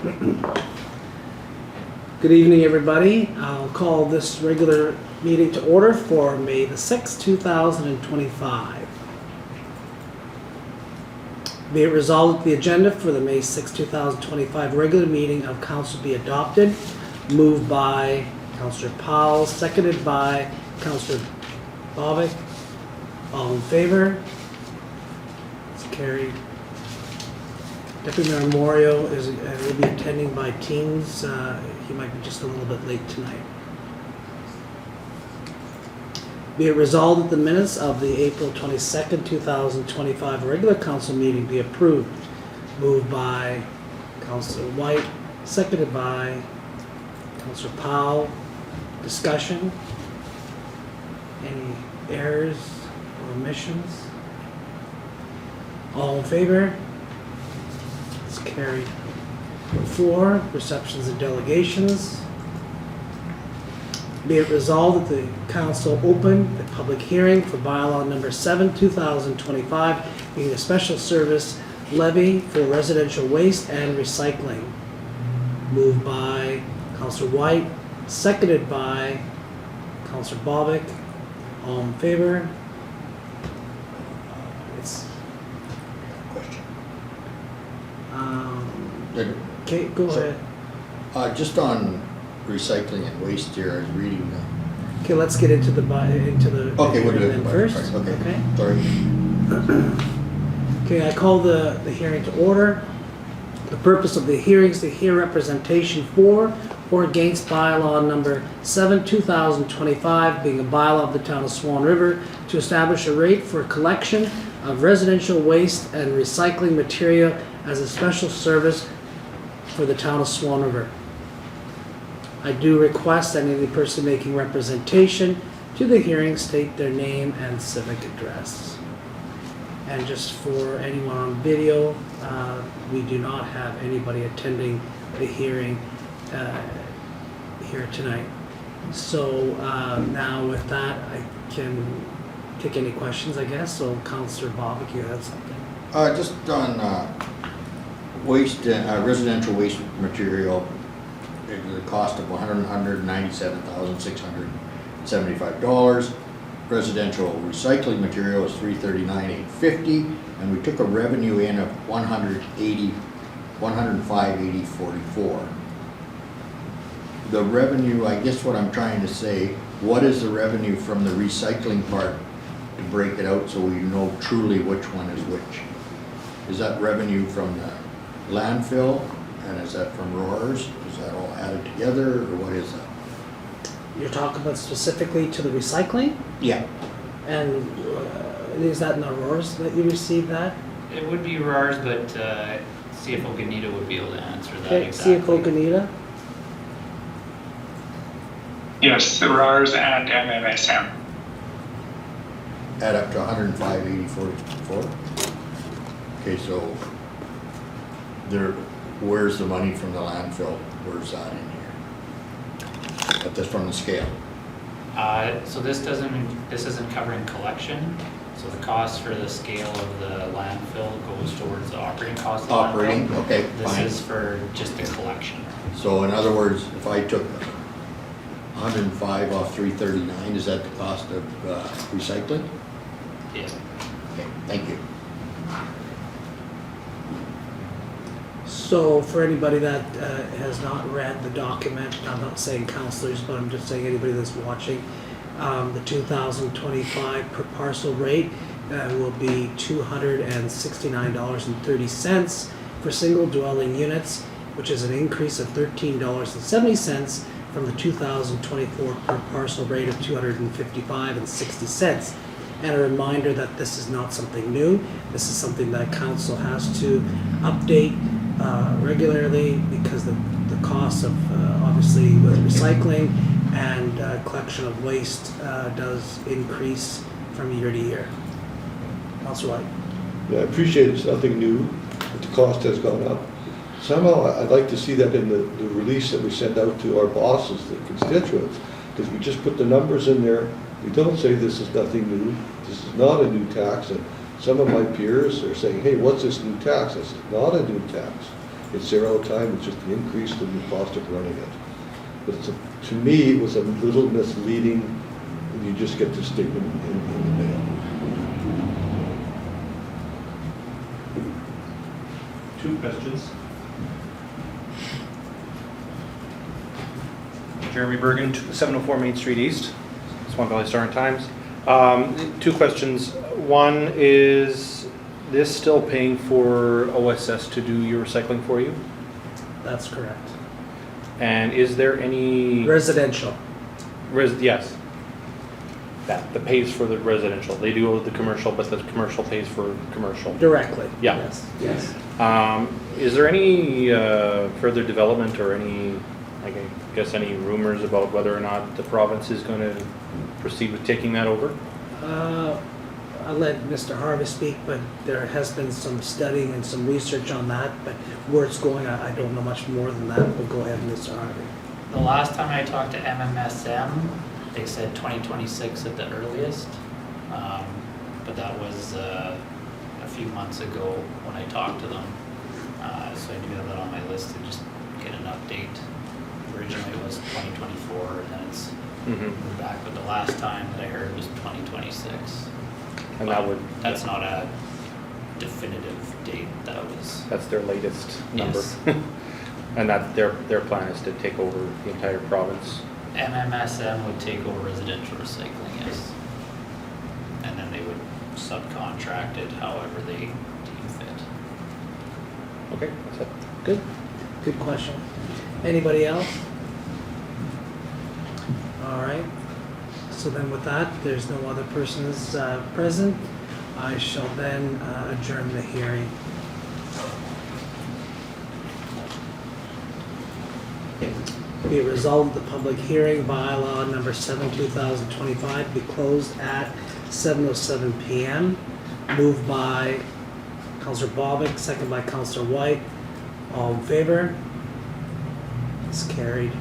Good evening, everybody. I'll call this regular meeting to order for May the 6th, 2025. Be it resolved that the agenda for the May 6, 2025 regular meeting of council be adopted. Moved by Councillor Powell, seconded by Councillor Bobick. All in favor? It's carried. Deputy Mayor Moriaux will be attending by Teams. He might be just a little bit late tonight. Be it resolved that the minutes of the April 22nd, 2025 regular council meeting be approved. Moved by Councillor Whyte, seconded by Councillor Powell. Discussion? Any errors or omissions? All in favor? It's carried. 4, receptions and delegations. Be it resolved that the council open the public hearing for bylaw number 7, 2025, being a special service levy for residential waste and recycling. Moved by Councillor Whyte, seconded by Councillor Bobick. All in favor? It's Question. Okay, go ahead. Just on recycling and waste here, I was reading Okay, let's get into the okay, we'll do hearing it then first. Okay. Sorry. Okay, I call the hearing to order. The purpose of the hearing is to hear representation for or against bylaw number 7, 2025, being a bylaw of the town of Swan River to establish a rate for collection of residential waste and recycling material as a special service for the town of Swan River. I do request that any person making representation to the hearing state their name and civic address. And just for anyone on video, we do not have anybody attending the hearing here tonight. So now with that, I can take any questions, I guess. So Councillor Bobick, you had something? Just on waste, residential waste material, the cost of $197,675. Residential recycling material is $339,850, and we took a revenue in of $105,8044. The revenue, I guess what I'm trying to say, what is the revenue from the recycling part to break it out so we know truly which one is which? Is that revenue from the landfill, and is that from roars? Is that all added together, or what is that? You're talking about specifically to the recycling? Yeah. And is that in the roars that you received that? It would be RARs, but CFO Gnida would be able to answer that Okay, exactly. CFO Gnida? Yes, the RARs and MMSM. Add up to 105,8044. Okay, so where's the money from the landfill? Where's that in here? But that's from the scale. So this isn't covering collection. So the cost for the scale of the landfill goes towards the operating cost of the Operating, landfill. okay, This fine. is for just the collection. So in other words, if I took 105 off 339, is that the cost of recycling? Yeah. Okay, thank you. So for anybody that has not read the document, I'm not saying councillors, but I'm just saying anybody that's watching, the 2025 per parcel rate will be $269.30 for single dwelling units, which is an increase of $13.70 from the 2024 per parcel rate of $255.60. And a reminder that this is not something new. This is something that council has to update regularly because the cost of obviously with recycling and collection of waste does increase from year to year. Councillor Whyte. Yeah, I appreciate it's nothing new, but the cost has gone up. Somehow I'd like to see that in the release that we send out to our bosses, the constituents, because we just put the numbers in there. We don't say this is nothing new, this is not a new tax, and some of my peers are saying, hey, what's this new tax? This is not a new tax. It's there all the time, it's just the increase in the cost of running it. But to me, it was a little misleading when you just get the statement in the mail. 2 questions. Jeremy Bergen, 704 Main Street East, Swan Valley Star and Times. 2 questions. One, is this still paying for OSS to do your recycling for you? That's correct. And is there any... Residential. Yes. That pays for the residential. They do the commercial, but the commercial pays for commercial. Directly. Yeah. Yes, yes. Is there any further development or any, I guess, any rumors about whether or not the province is going to proceed with taking that over? I'll let Mr. Harvey speak, but there has been some studying and some research on that, but where it's going, I don't know much more than that, but go ahead, Mr. Harvey. The last time I talked to MMSM, they said 2026 at the earliest, but that was a few months ago when I talked to them. So I do have that on my list to just get an update. Originally it was 2024 and then it's moved back, but the last time that I heard was 2026. And that would... That's not a definitive date, that was... That's their latest number. Yes. And that their plan is to take over the entire province. MMSM would take over residential recycling, yes. And then they would subcontract it however they deem fit. Okay, that's it. Good, good question. Anybody else? All right, so then with that, there's no other persons present. I shall then adjourn the hearing. Be it resolved, the public hearing bylaw number 7, 2025 be closed at 7:07 p.m. Moved by Councillor Bobick, second by Councillor Whyte. All in favor? It's carried.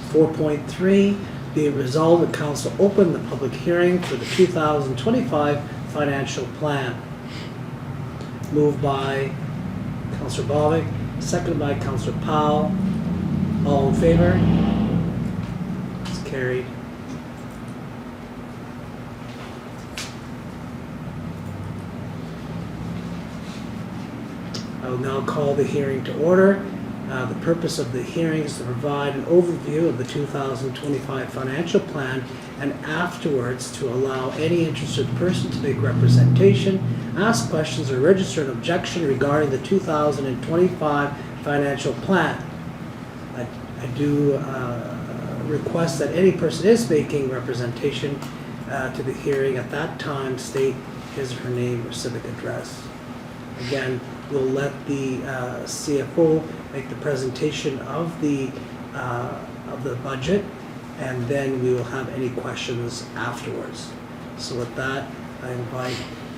4.3, be it resolved, the council open the public hearing for the 2025 financial plan. Moved by Councillor Bobick, seconded by Councillor Powell. All in favor? It's carried. I will now call the hearing to order. The purpose of the hearing is to provide an overview of the 2025 financial plan and afterwards to allow any interested person to make representation, ask questions, or register an objection regarding the 2025 financial plan. I do request that any person is making representation to the hearing at that time state his or her name or civic address. Again, we'll let the CFO make the presentation of the budget, and then we will have any questions afterwards. So with that, I invite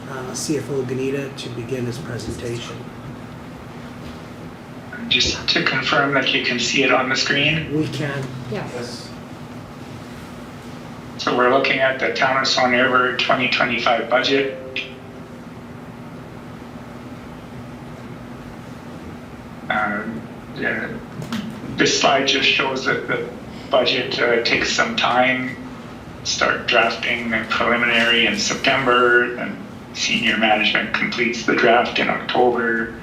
CFO Gnida to begin his presentation. Just to confirm that you can see it on the screen. We can. Yes. So we're looking at the Town of Swan River 2025 budget. This slide just shows that the budget takes some time. Start drafting the preliminary in September, and senior management completes the draft in October.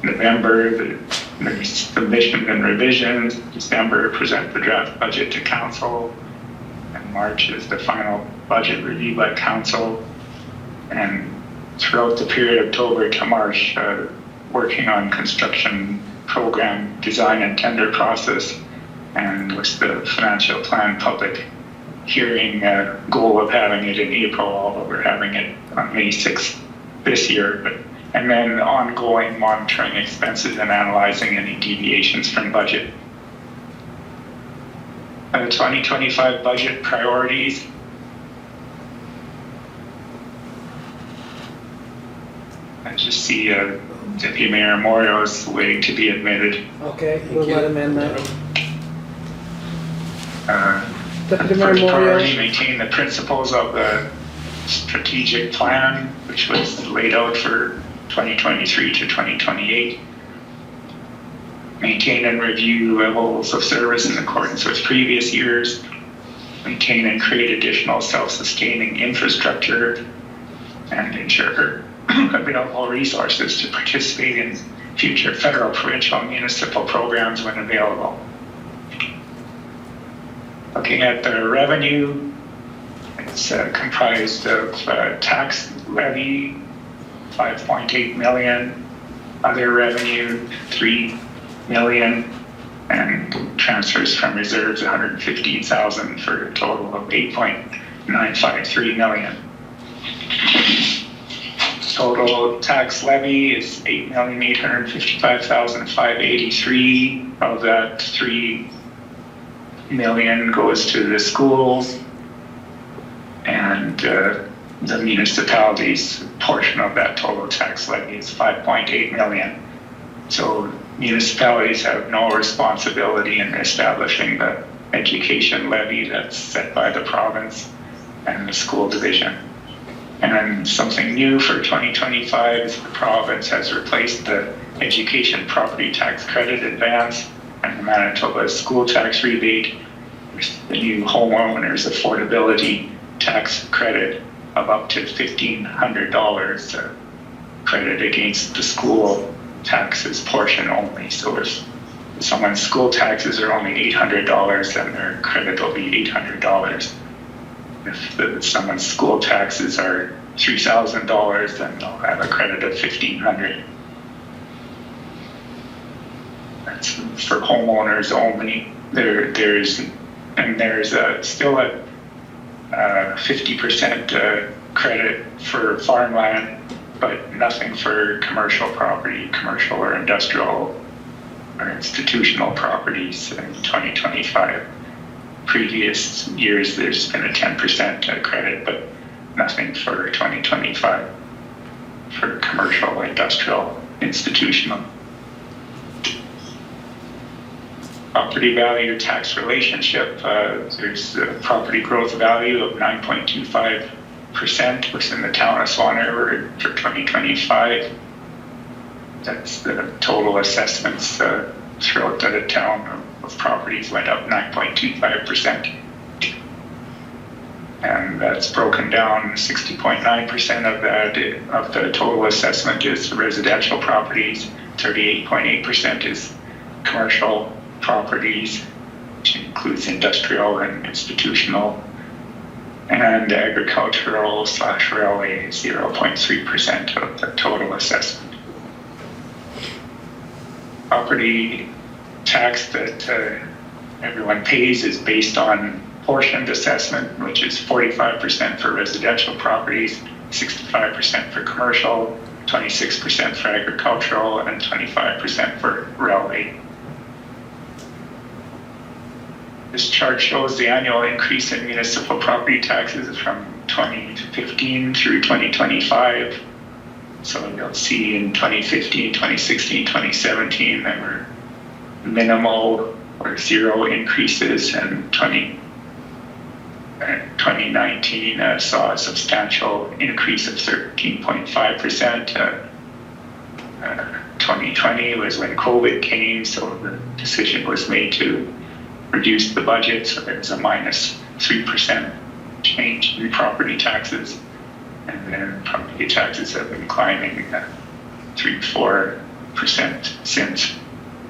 November, the submission and revisions. December, present the draft budget to council. And March is the final budget review by council. And throughout the period October to March, working on construction program design and tender process, and with the financial plan public hearing goal of having it in April, although we're having it on May 6th this year. And then ongoing monitoring expenses and analyzing any deviations from budget. The 2025 budget priorities. I just see Deputy Mayor Moriaux is waiting to be admitted. Okay, we'll let him in now. The Deputy Mayor first priority, Moriaux. maintain the principles of the strategic plan, which was laid out for 2023 to 2028. Maintain and review levels of service in accordance with previous years. Maintain and create additional self-sustaining infrastructure, and ensure available resources to participate in future federal, provincial, and municipal programs when available. Looking at the revenue, it's comprised of tax levy, 5.8 million, other revenue, 3 million, and transfers from reserves, 115,000, for a total of 8.953 million. Total tax levy is 8,855,583. Of that, 3 million goes to the schools, and the municipalities' portion of that total tax levy is 5.8 million. So municipalities have no responsibility in establishing the education levy that's set by the province and the school division. And then something new for 2025 is the province has replaced the education property tax credit advance and the Manitoba school tax rebate with the new homeowners affordability tax credit of up to $1,500 credit against the school taxes portion only. So if someone's school taxes are only $800, then their credit will be $800. If someone's school taxes are $3,000, then they'll have a credit of $1,500. That's for homeowners only. There's still a 50% credit for farmland, but nothing for commercial property, commercial or industrial or institutional properties in 2025. Previous years, there's been a 10% credit, but nothing for 2025 for commercial, industrial, institutional. Property value tax relationship, there's a property growth value of 9.25% within the town of Swan River for 2025. That's the total assessments throughout the town of properties went up 9.25%. And that's broken down, 60.9% of that, of the total assessment is residential properties, 38.8% is commercial properties, which includes industrial and institutional, and agricultural/railway, 0.3% of the total assessment. Property tax that everyone pays is based on portioned assessment, which is 45% for residential properties, 65% for commercial, 26% for agricultural, and 25% for railway. This chart shows the annual increase in municipal property taxes from 2015 through 2025. So you'll see in 2015, 2016, 2017, there were minimal or zero increases, and 2019 saw a substantial increase of 13.5%. 2020 was when COVID came, so the decision was made to reduce the budget, so there's a minus 3% change in property taxes. And then property taxes have been climbing 3-4% since,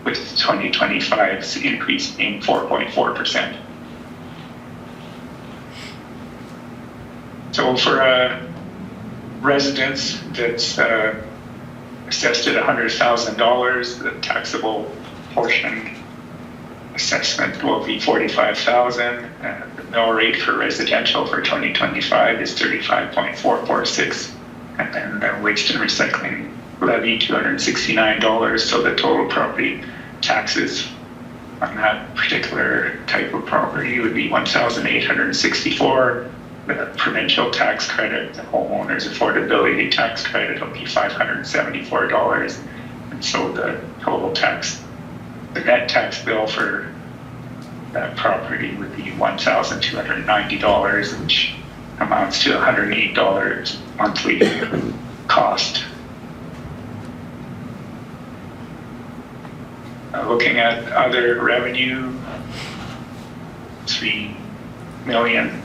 with 2025's increase being 4.4%. So for a residence that's assessed at $100,000, the taxable portion assessment will be $45,000. The mill rate for residential for 2025 is 35.446, and then the waste and recycling levy $269. So the total property taxes on that particular type of property would be $1,864. The provincial tax credit, the homeowners affordability tax credit, will be $574, and so the total tax, the net tax bill for that property would be $1,290, which amounts to $108 monthly cost. Looking at other revenue, 3 million,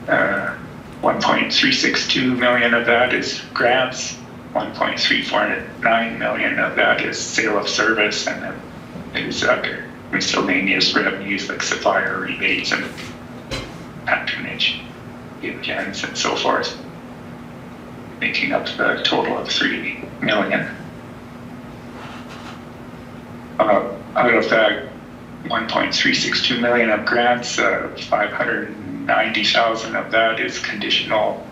1.362 million of that is grants, 1.349 million of that is sale of service, and then there's other miscellaneous revenues like supplier rebates and patronage, dividends, and so forth, making up the total of 3 million. Out of that 1.362 million of grants, 590,000 of that is conditional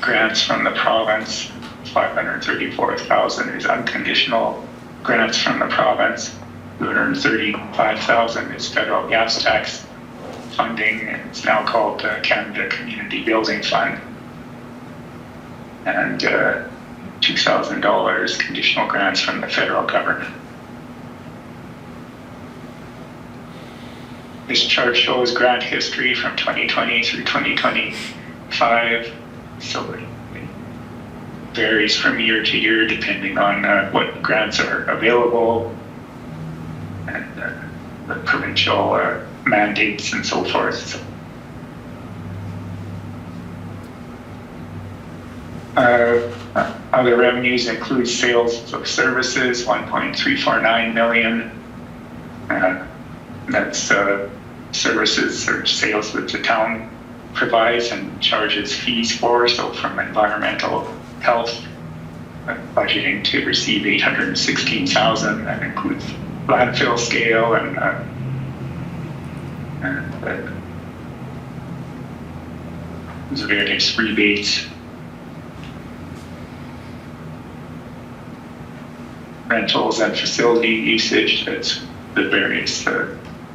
grants from the province, 534,000 is unconditional grants from the province, 235,000 is federal gas tax funding, it's now called the Canada Community Building Fund, and $2,000 conditional grants from the federal government. This chart shows grant history from 2020 through 2025, so it varies from year to year depending on what grants are available and the provincial mandates and so forth. So, other revenues include sales of services, 1.349 million. That's services or sales that the town provides and charges fees for. So from environmental health, budgeting to receive 816,000. That includes landfill scale and there's various rebates. Rentals and facility usage, that's the various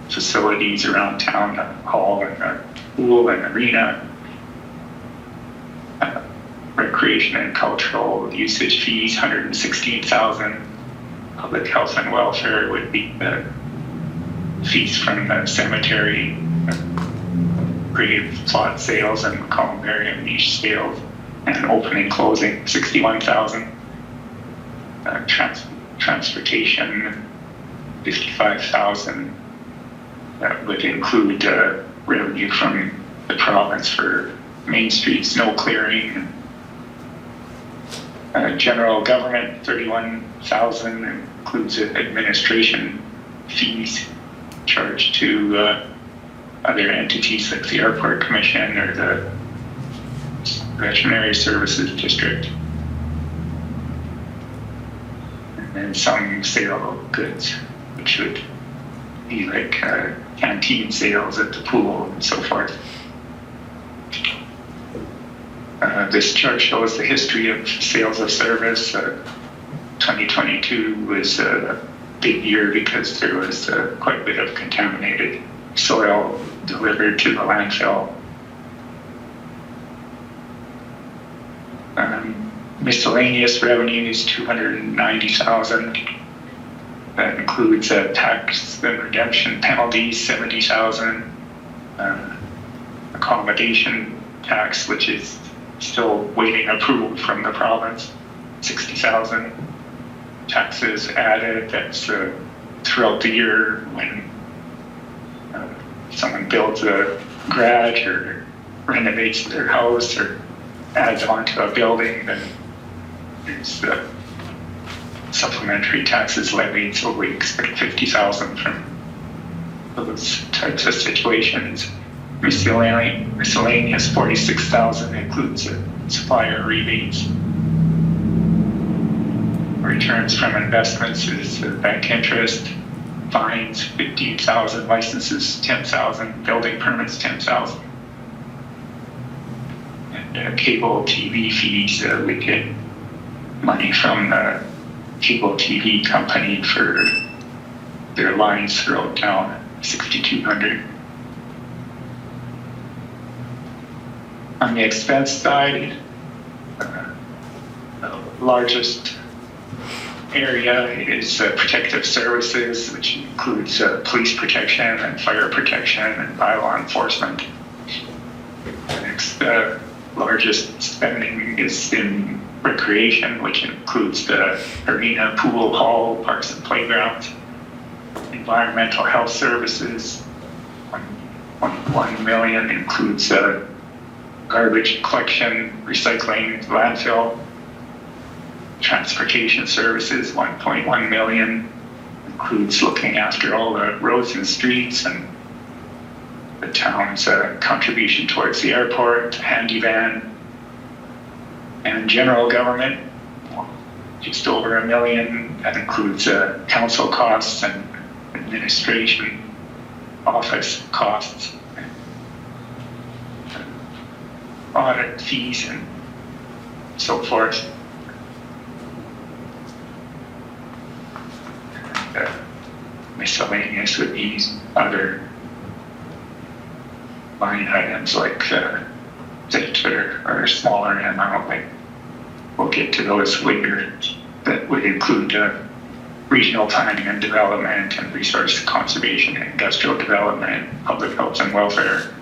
facilities around town, a hall and a pool and arena. Recreation and cultural usage fees, 116,000. Public health and welfare would be the fees from the cemetery, grave plot sales and columbarium niche sales, and opening closing, 61,000. Transportation, 55,000. That would include revenue from the province for Main Street snow clearing. General government, 31,000, includes administration fees charged to other entities like the Airport Commission or the Veterinary Services District. And some sale of goods, which would be like canteen sales at the pool and so forth. This chart shows the history of sales of service. 2022 was a big year because there was quite a bit of contaminated soil delivered to the landfill. Miscellaneous revenues, 290,000. That includes tax and redemption penalties, 70,000. Accommodation tax, which is still waiting approval from the province, 60,000. Taxes added, that's throughout the year when someone builds a garage or renovates their house or adds onto a building, then there's supplementary taxes levied, so we expect 50,000 from those types of situations. Miscellaneous 46,000 includes supplier rebates. Returns from investments is bank interest, fines 15,000, licenses 10,000, building permits 10,000. And cable TV fees, we get money from the cable TV company for their lines throughout town, 6,200. On the expense side, the largest area is protective services, which includes police protection and fire protection and bylaw enforcement. the largest spending is in recreation, which includes the arena, pool, hall, parks and playgrounds. Environmental health services, 1 million includes garbage collection, recycling, landfill. Transportation services, 1.1 million, includes looking after all the roads and streets and the town's contribution towards the airport, handy van. And general government, just over 1 million. That includes council costs and administration, office costs, audit fees, and so forth. Miscellaneous would be other line items like that are smaller in amount. Like we'll get to those later. That would include regional planning and development and resource conservation, industrial development, public health and welfare.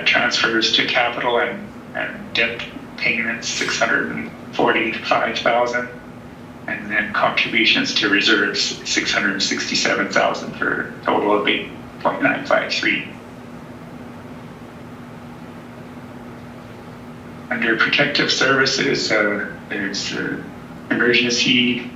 Transfers to capital and debt payments, 645,000, and then contributions to reserves, 667,000 for a total of 8.953. Under protective services, there's emergency,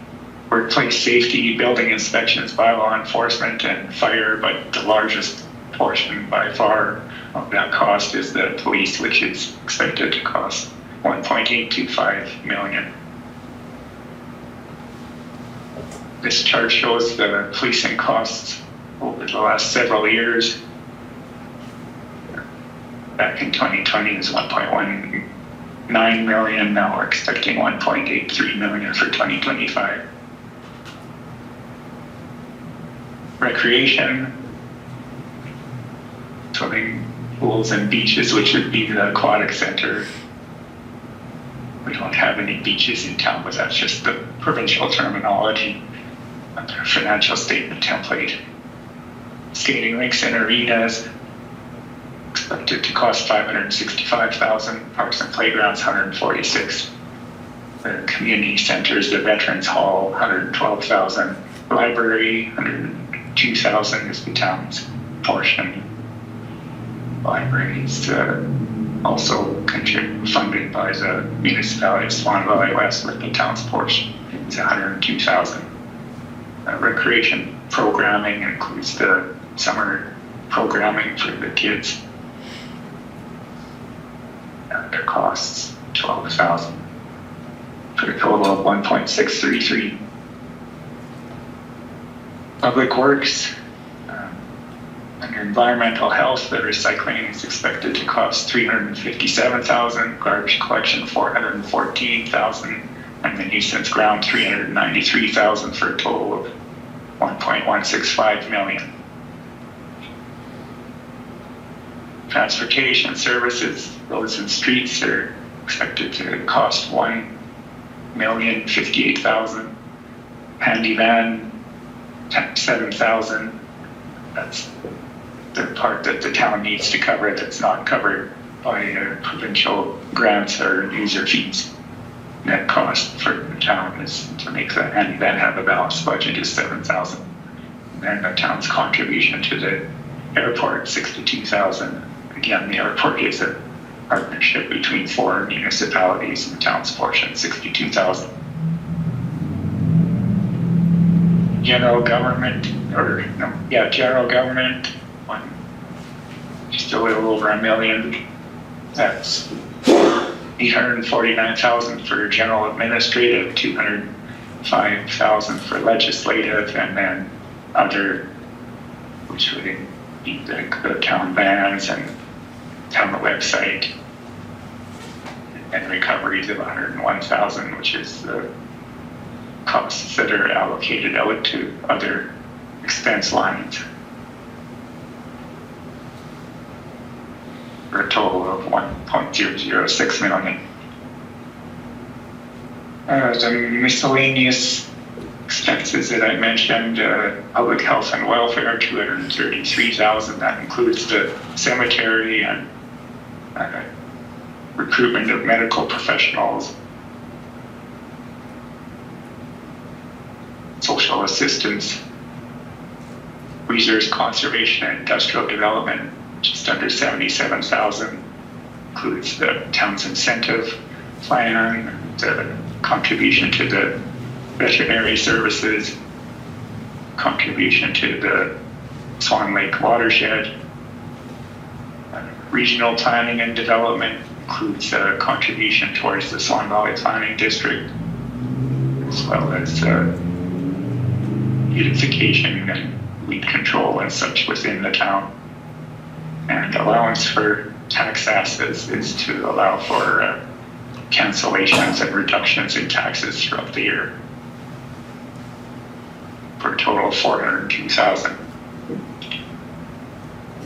workplace safety, building inspections by law enforcement, and fire, but the largest portion by far of that cost is the police, which is expected to cost 1.825 million. This chart shows the policing costs over the last several years. Back in 2020 is 1.19 million. Now we're expecting 1.83 million for 2025. Recreation, swimming pools and beaches, which would be the aquatic center. We don't have any beaches in town, but that's just the provincial terminology under a financial statement template. Skating rinks and arenas expected to cost 565,000. Parks and playgrounds, 146. The community centers, the Veterans Hall, 112,000. Library, 102,000 is the town's portion. Libraries also funded by the municipality of Swan Valley West, with the town's portion. It's 102,000. Recreation programming includes the summer programming for the kids. And their costs, 12,000 for a total of 1.633. Public Works, under environmental health, the recycling is expected to cost 357,000, garbage collection 414,000, and the nuisance ground 393,000 for a total of 1.165 million. Transportation services, roads and streets are expected to cost 1,058,000. Handy van, 7,000. That's the part that the town needs to cover that's not covered by provincial grants or user fees. Net cost for the town is to make the handy van have a balanced budget is 7,000. And the town's contribution to the airport, 62,000. Again, the airport is a partnership between 4 municipalities, and the town's portion, 62,000. General government, just a little over 1 million. That's 849,000 for general administrative, 205,000 for legislative, and then other, which would be the town vans and town website, and recoveries of 101,000, which is the costs that are allocated out to other expense lines, for a total of 1.006 million. The miscellaneous expenses that I mentioned, public health and welfare, 233,000. That includes the cemetery and recruitment of medical professionals, social assistance, resource conservation and industrial development, just under 77,000, includes the town's incentive plan, the contribution to the veterinary services, contribution to the Swan Lake watershed. Regional planning and development includes a contribution towards the Swan Valley Planning District, as well as beautification and weed control and such within the town. And allowance for tax assets is to allow for cancellations and reductions in taxes throughout the year, for a total of 402,000.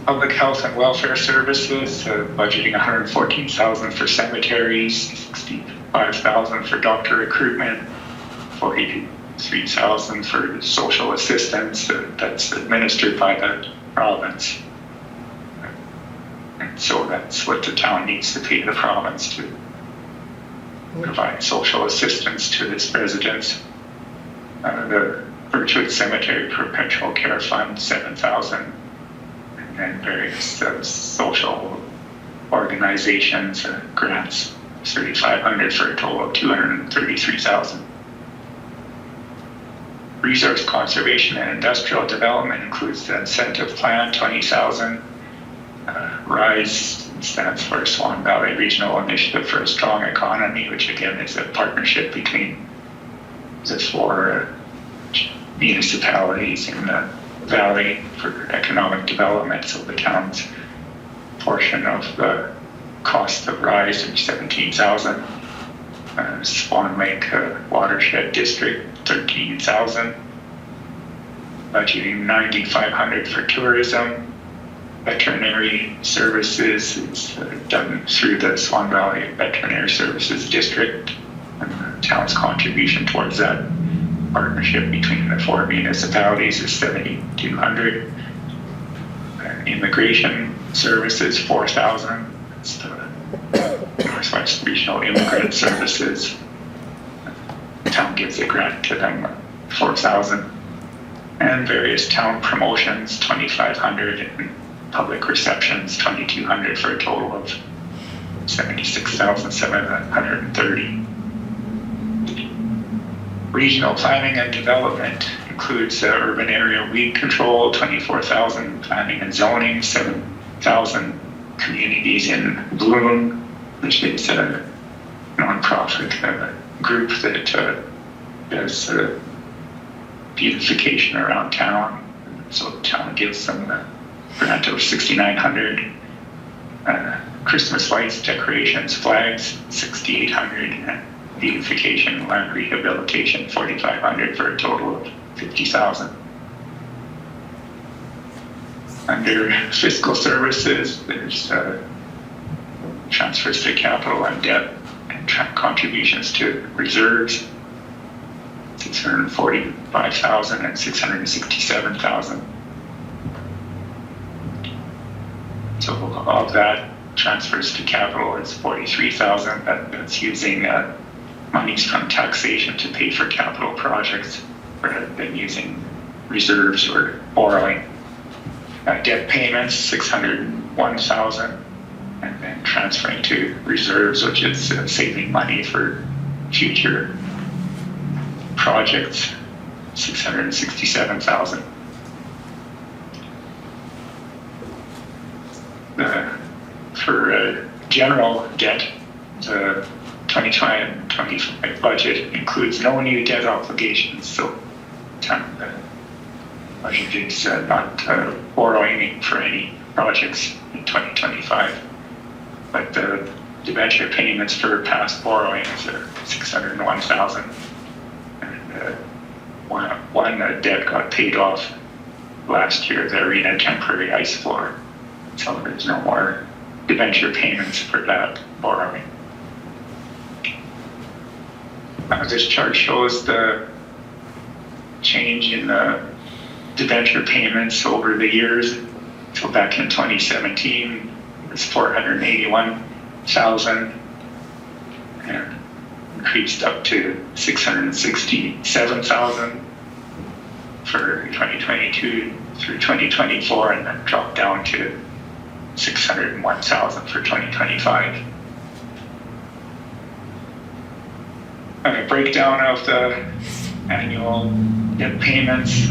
Public health and welfare services, budgeting 114,000 for cemeteries, 65,000 for doctor recruitment, 43,000 for social assistance that's administered by the province. And so that's what the town needs to pay the province to provide social assistance to its residents. The Birchwood Cemetery Perpetual Care Fund, 7,000, and various social organizations, grants, 3,500 for a total of 233,000. Resource conservation and industrial development includes the incentive plan, 20,000. RISE stands for Swan Valley Regional Initiative for a Strong Economy, which again is a partnership between the 4 municipalities in the valley for economic development. So the town's portion of the cost of RISE is 17,000. Swan Lake Watershed District, 13,000. Budgeting 9,500 for tourism. Veterinary services is done through the Swan Valley Veterinary Services District, and the town's contribution towards that partnership between the 4 municipalities is 7,200. Immigration services, 4,000. It's the Northwest Regional Immigrant Services. The town gives a grant to them, 4,000. And various town promotions, 2,500, and public receptions, 2,200, for a total of 76,730. Regional planning and development includes urban area weed control, 24,000, planning and zoning, 7,000, communities in bloom, which is a nonprofit group that does beautification around town. So the town gives them a grant of 6,900. Christmas lights, decorations, flags, 6,800, and beautification, land rehabilitation, 4,500, for a total of 50,000. Under fiscal services, there's transfers to capital and debt and contributions to reserves, 645,000 and 667,000. So of that, transfers to capital is 43,000. That's using monies from taxation to pay for capital projects rather than using reserves or borrowing. Debt payments, 601,000, and then transferring to reserves, which is saving money for future projects, 667,000. For general debt, the 2025 budget includes no new debt obligations, so the budget is not borrowing for any projects in 2025. But the debenture payments for past borrowings are 601,000. And one debt got paid off last year, the arena temporary ice floor. So there's no more debenture payments for that borrowing. This chart shows the change in the debenture payments over the years. So back in 2017, was 481,000 and increased up to 667,000 for 2022 through 2024, and then dropped down to 601,000 for 2025. A breakdown of the annual debt payments.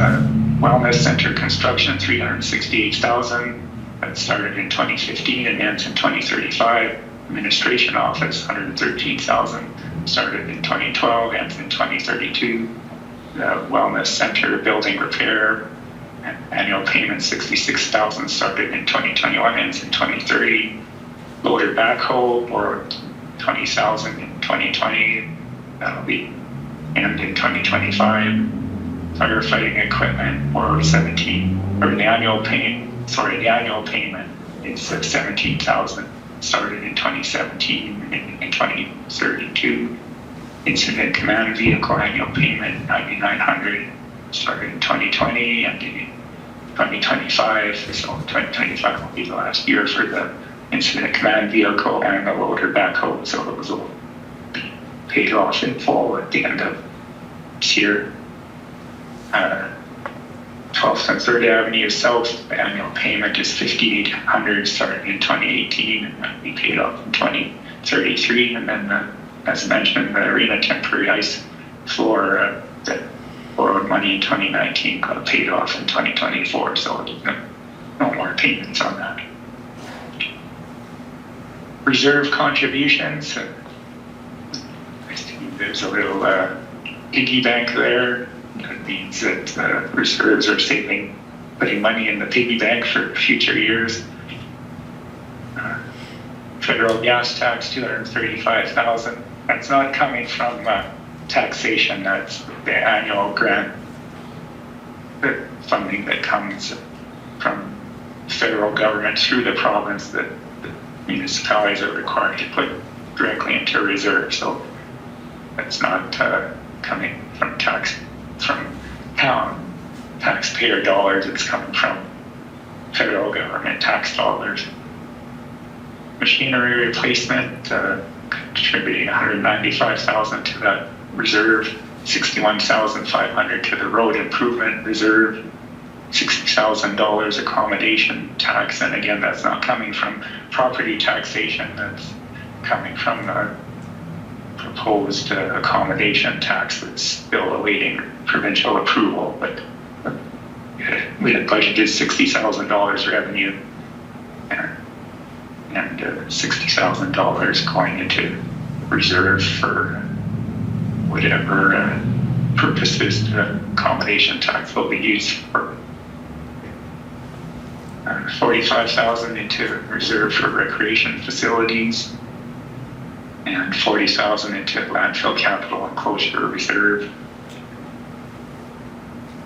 Wellness Center construction, 368,000. That started in 2015 and ends in 2035. Administration office, 113,000. Started in 2012, ends in 2032. The Wellness Center building repair, annual payment 66,000. Started in 2021, ends in 2030. Loader backhoe, borrowed 20,000 in 2020. That'll be end in 2025. Firefighting equipment, borrowed 17, or the annual payment is 17,000. Started in 2017 in 2032. Incident command vehicle annual payment 9,900. Started in 2020 and in 2025. So 2025 will be the last year for the incident command vehicle and the loader backhoe. So those will be paid off in full at the end of this year. 12th and 3rd Avenue South, the annual payment is 5,800, starting in 2018, and that'll be paid off in 2033. And then, as mentioned, the arena temporary ice floor that borrowed money in 2019 got paid off in 2024, so no more payments on that. Reserve contributions. I see there's a little piggy bank there. That means that reserves are putting money in the piggy bank for future years. Federal gas tax, 235,000. That's not coming from taxation. That's the annual grant funding that comes from federal government through the province that the municipalities are required to put directly into reserve. So that's not coming from town taxpayer dollars. It's coming from federal government tax dollars. Machinery replacement, contributing 195,000 to that reserve, 61,500 to the road improvement reserve, $60,000 accommodation tax, and again, that's not coming from property taxation, that's coming from the proposed accommodation tax that's still awaiting provincial approval, but we had budgeted $60,000 revenue and $60,000 going into reserve for whatever purposes the accommodation tax will be used for. 45,000 into reserve for recreation facilities, and 40,000 into landfill capital enclosure reserve,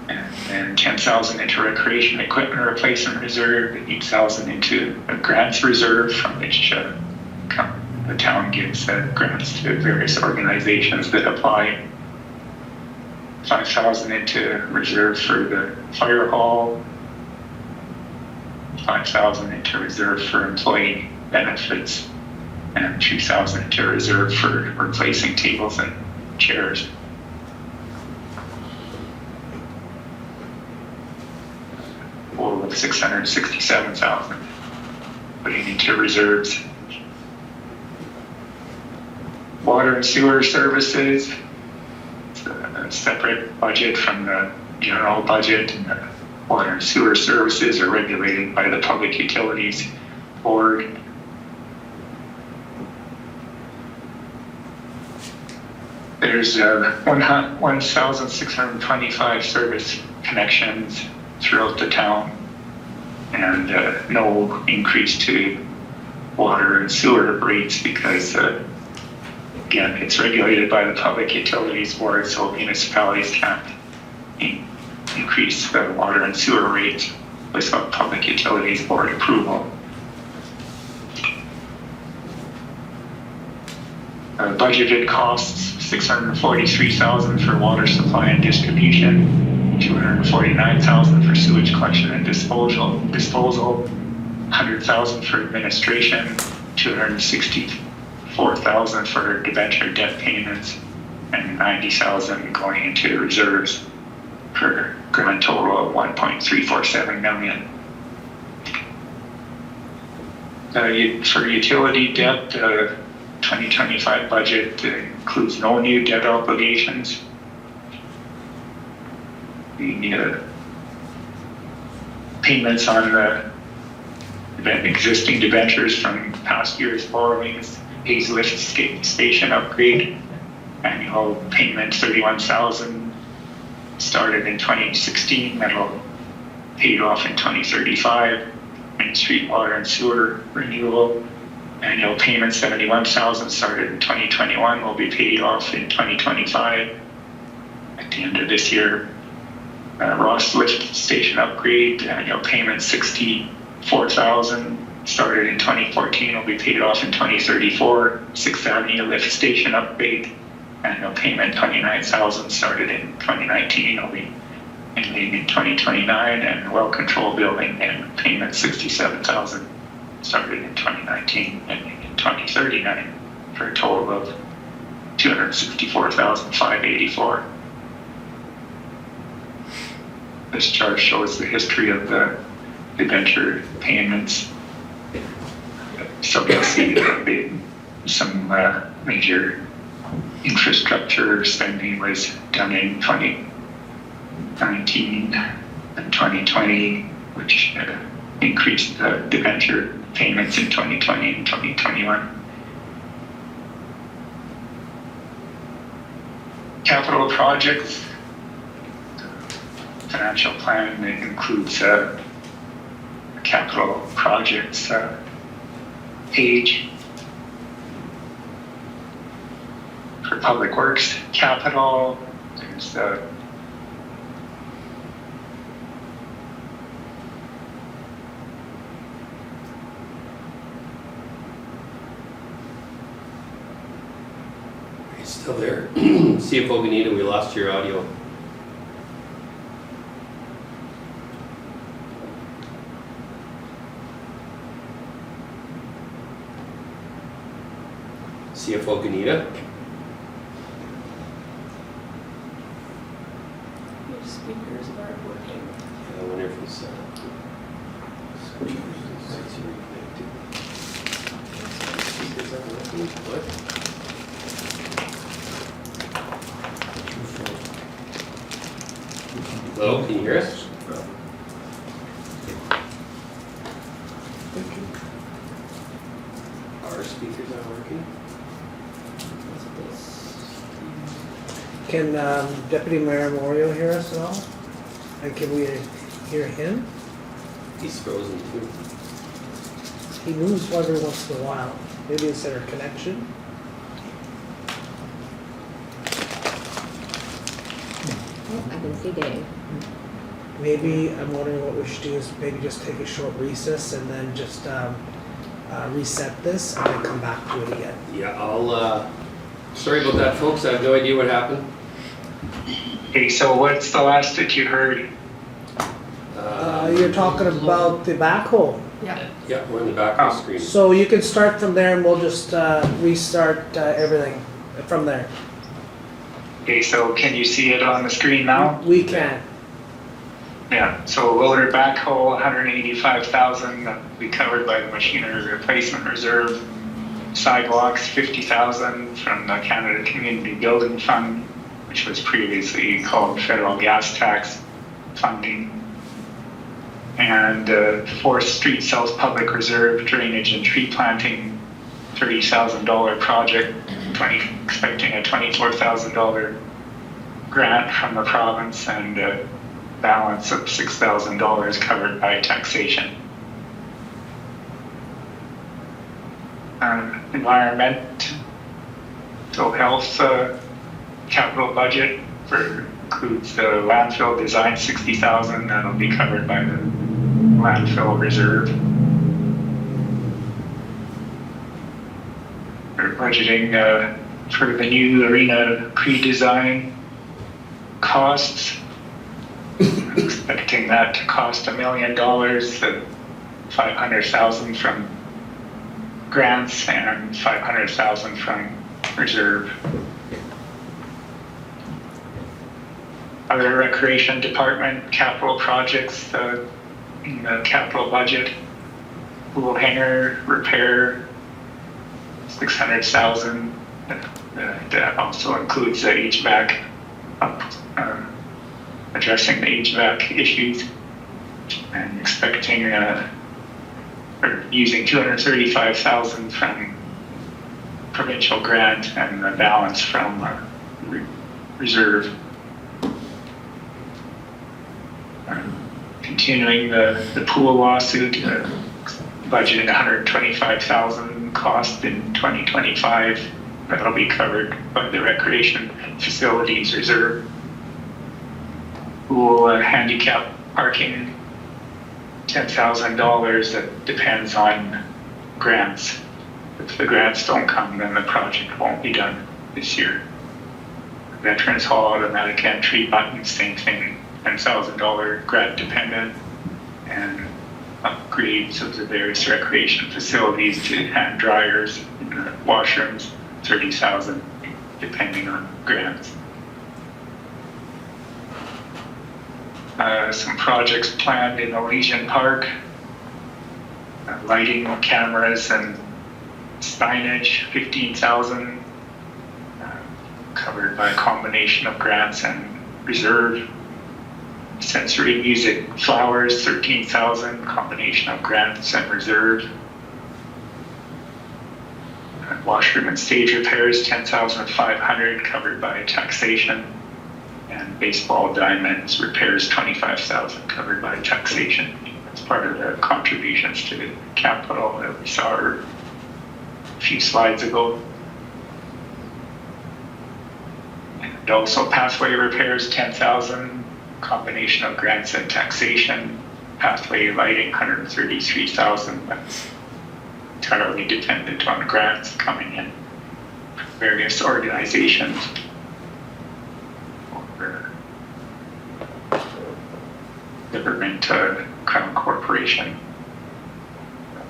and then 10,000 into recreation equipment replacement reserve, 8,000 into a grants reserve from which the town gives grants to various organizations that apply. 5,000 into reserve for the fire hall, 5,000 into reserve for employee benefits, and 2,000 into reserve for replacing tables and chairs. Total of 667,000 putting into reserves. Water and sewer services, it's a separate budget from the general budget. Water and sewer services are regulated by the Public Utilities Board. There's 1,625 service connections throughout the town, and no increase to water and sewer rates because again, it's regulated by the Public Utilities Board, so municipalities can't increase the water and sewer rates without Public Utilities Board approval. Budgeted costs, $643,000 for water supply and distribution, $249,000 for sewage collection and disposal, $100,000 for administration, $264,000 for debenture debt payments, and $90,000 going into reserves for a grand total of $1.347 million. For utility debt, 2025 budget includes no new debt obligations. The payments on the existing debentures from past year's borrowings, Hayes Lift Station upgrade, annual payment $31,000, started in 2016, that'll paid off in 2035. Main Street Water and Sewer renewal, annual payment $71,000, started in 2021, will be paid off in 2025. At the end of this year, Ross Lift Station upgrade, annual payment $64,000, started in 2014, will be paid off in 2034. 6th Avenue Lift Station upgrade, annual payment $29,000, started in 2019, will be ending in 2029. And well control building and payment $67,000, started in 2019, ending in 2039, for a total of $264,584. This chart shows the history of the debenture payments. So you'll see some major infrastructure spending was done in 2019 and 2020, which increased the debenture payments in 2020 and 2021. Capital projects. Financial plan includes capital projects page. For public works capital, there's Are you still there? CFO Gnida, we lost your audio. CFO Gnida? Your speakers aren't working. I wonder if it's speakers aren't working. What? Hello, can you hear us? Our speakers aren't working. Can Deputy Mayor Moriaux hear us at all? And can we hear him? He's frozen too. He moves every once in a while. Maybe it's our connection. Oh, I can see Dave. Maybe, I'm wondering what we should do is maybe just take a short recess and then just reset this and then come back to it again. Yeah, I'll, sorry about that, folks. I have no idea what happened. okay, so what's the last that you heard? You're talking about the backhoe. Yeah. Yeah, we're in the back of the screen. So you can start from there and we'll just restart everything from there. Okay, so can you see it on the screen now? We can. Yeah, so loader backhoe, 185,000, that'll be covered by the machinery replacement reserve. Sidewalks, 50,000 from the Canada Community Building Fund, which was previously called federal gas tax funding. And 4th Street South Public Reserve drainage and tree planting, $30,000 project, expecting a $24,000 grant from the province, and a balance of $6,000 covered by taxation. Environmental health capital budget includes the landfill design, $60,000, that'll be covered by the landfill reserve. We're budgeting for the new arena pre-design costs. Expecting that to cost $1 million. The 500,000 from grants and 500,000 from reserve. Other recreation department capital projects in the capital budget. Pool hanger repair, 600,000. That also includes the HVAC, addressing the HVAC issues, and expecting or using 235,000 from provincial grant and the balance from reserve. Continuing the pool lawsuit, budgeted 125,000 cost in 2025. That'll be covered by the recreation facilities reserve. Pool handicap parking, $10,000. That depends on grants. If the grants don't come, then the project won't be done this year. Veterans Hall, automatic entry button, same thing. $10,000 grant dependent, and upgrades of the various recreation facilities to hand dryers and washrooms, 30,000, depending on grants. Some projects planned in Elysian Park, lighting, cameras, and signage, 15,000, covered by a combination of grants and reserve. Sensory music flowers, 13,000, combination of grants and reserve. Washroom and stage repairs, 10,500, covered by taxation. And baseball diamonds repairs, 25,000, covered by taxation. That's part of the contributions to the capital that we saw a few slides ago. And also pathway repairs, 10,000. Combination of grants and taxation. Pathway lighting, 133,000. That's entirely dependent on grants coming in from various organizations or government crown corporation.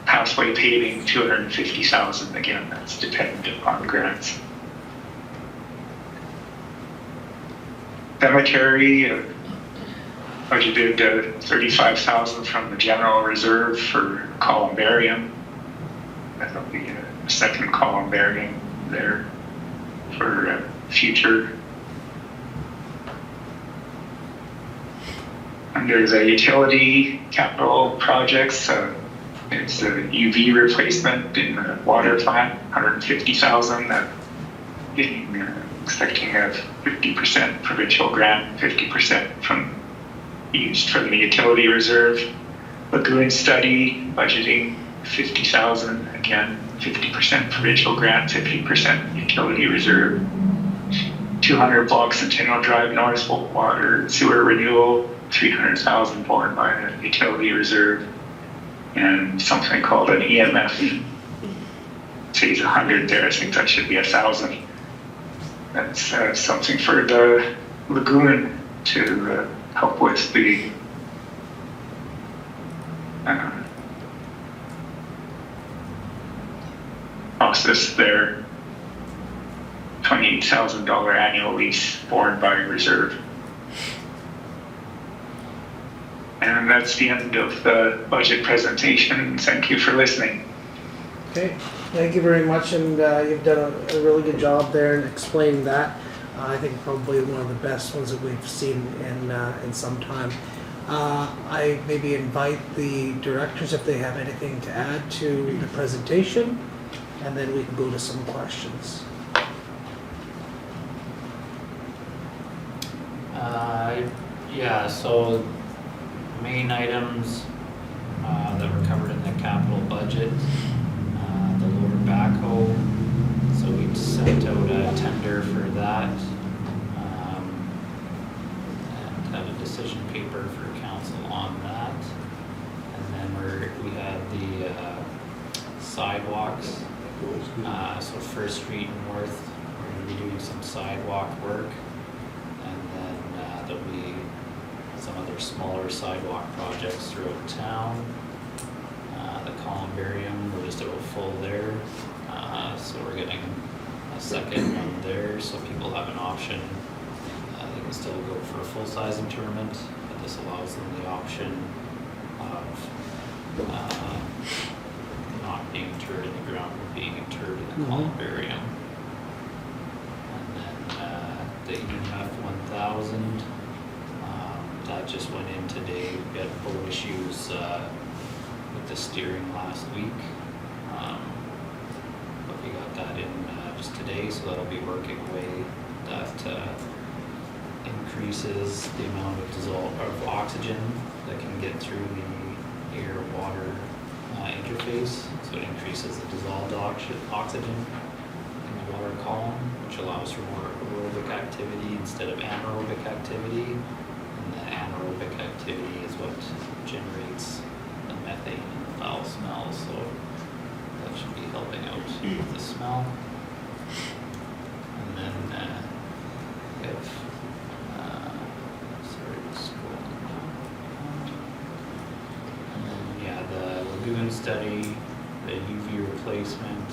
Pathway paving, 250,000. Again, that's dependent upon grants. Cemetery, budgeted 35,000 from the general reserve for columbarium. That'll be a second columbarium there for future. Under the utility capital projects, it's a UV replacement in the water plant, 150,000. That being expecting a 50% provincial grant, 50% used from the utility reserve. Lagoon study, budgeting 50,000, again, 50% provincial grant, 50% utility reserve. 200 blocks Centennial Drive North water sewer renewal, 300,000 borne by the utility reserve. And something called an EMF. It says 100 there, I think that should be 1,000. That's something for the lagoon to help with the process there. $28,000 annual lease borne by reserve. And that's the end of the budget presentation. Thank you for listening. Okay, thank you very much, and you've done a really good job there in explaining that. I think probably one of the best ones that we've seen in some time. I maybe invite the directors if they have anything to add to the presentation, and then we can go to some questions. Yeah, so main items that were covered in the capital budget, the lower backhoe, so we sent out a tender for that, and had a decision paper for council on that. And then we had the sidewalks, so First Street North, we're going to be doing some sidewalk work, and then there'll be some other smaller sidewalk projects throughout town. The columbarium, we're just about full there. So we're getting a second one there, so people have an option. They can still go for a full-size interment, but this allows them the option of not being interred in the ground, but being interred in the columbarium. And then the EMF 1000, that just went in today. We had boat issues with the steering last week. But we got that in just today, so that'll be working away. That increases the amount of oxygen that can get through the air-water interface. So it increases the dissolved oxygen in the water column, which allows for more aerobic activity instead of anaerobic activity. And the anaerobic activity is what generates the methane and the foul smell, so that should be helping out with the smell. And then we have, sorry, scrolling down. And then, yeah, the lagoon study, the UV replacement,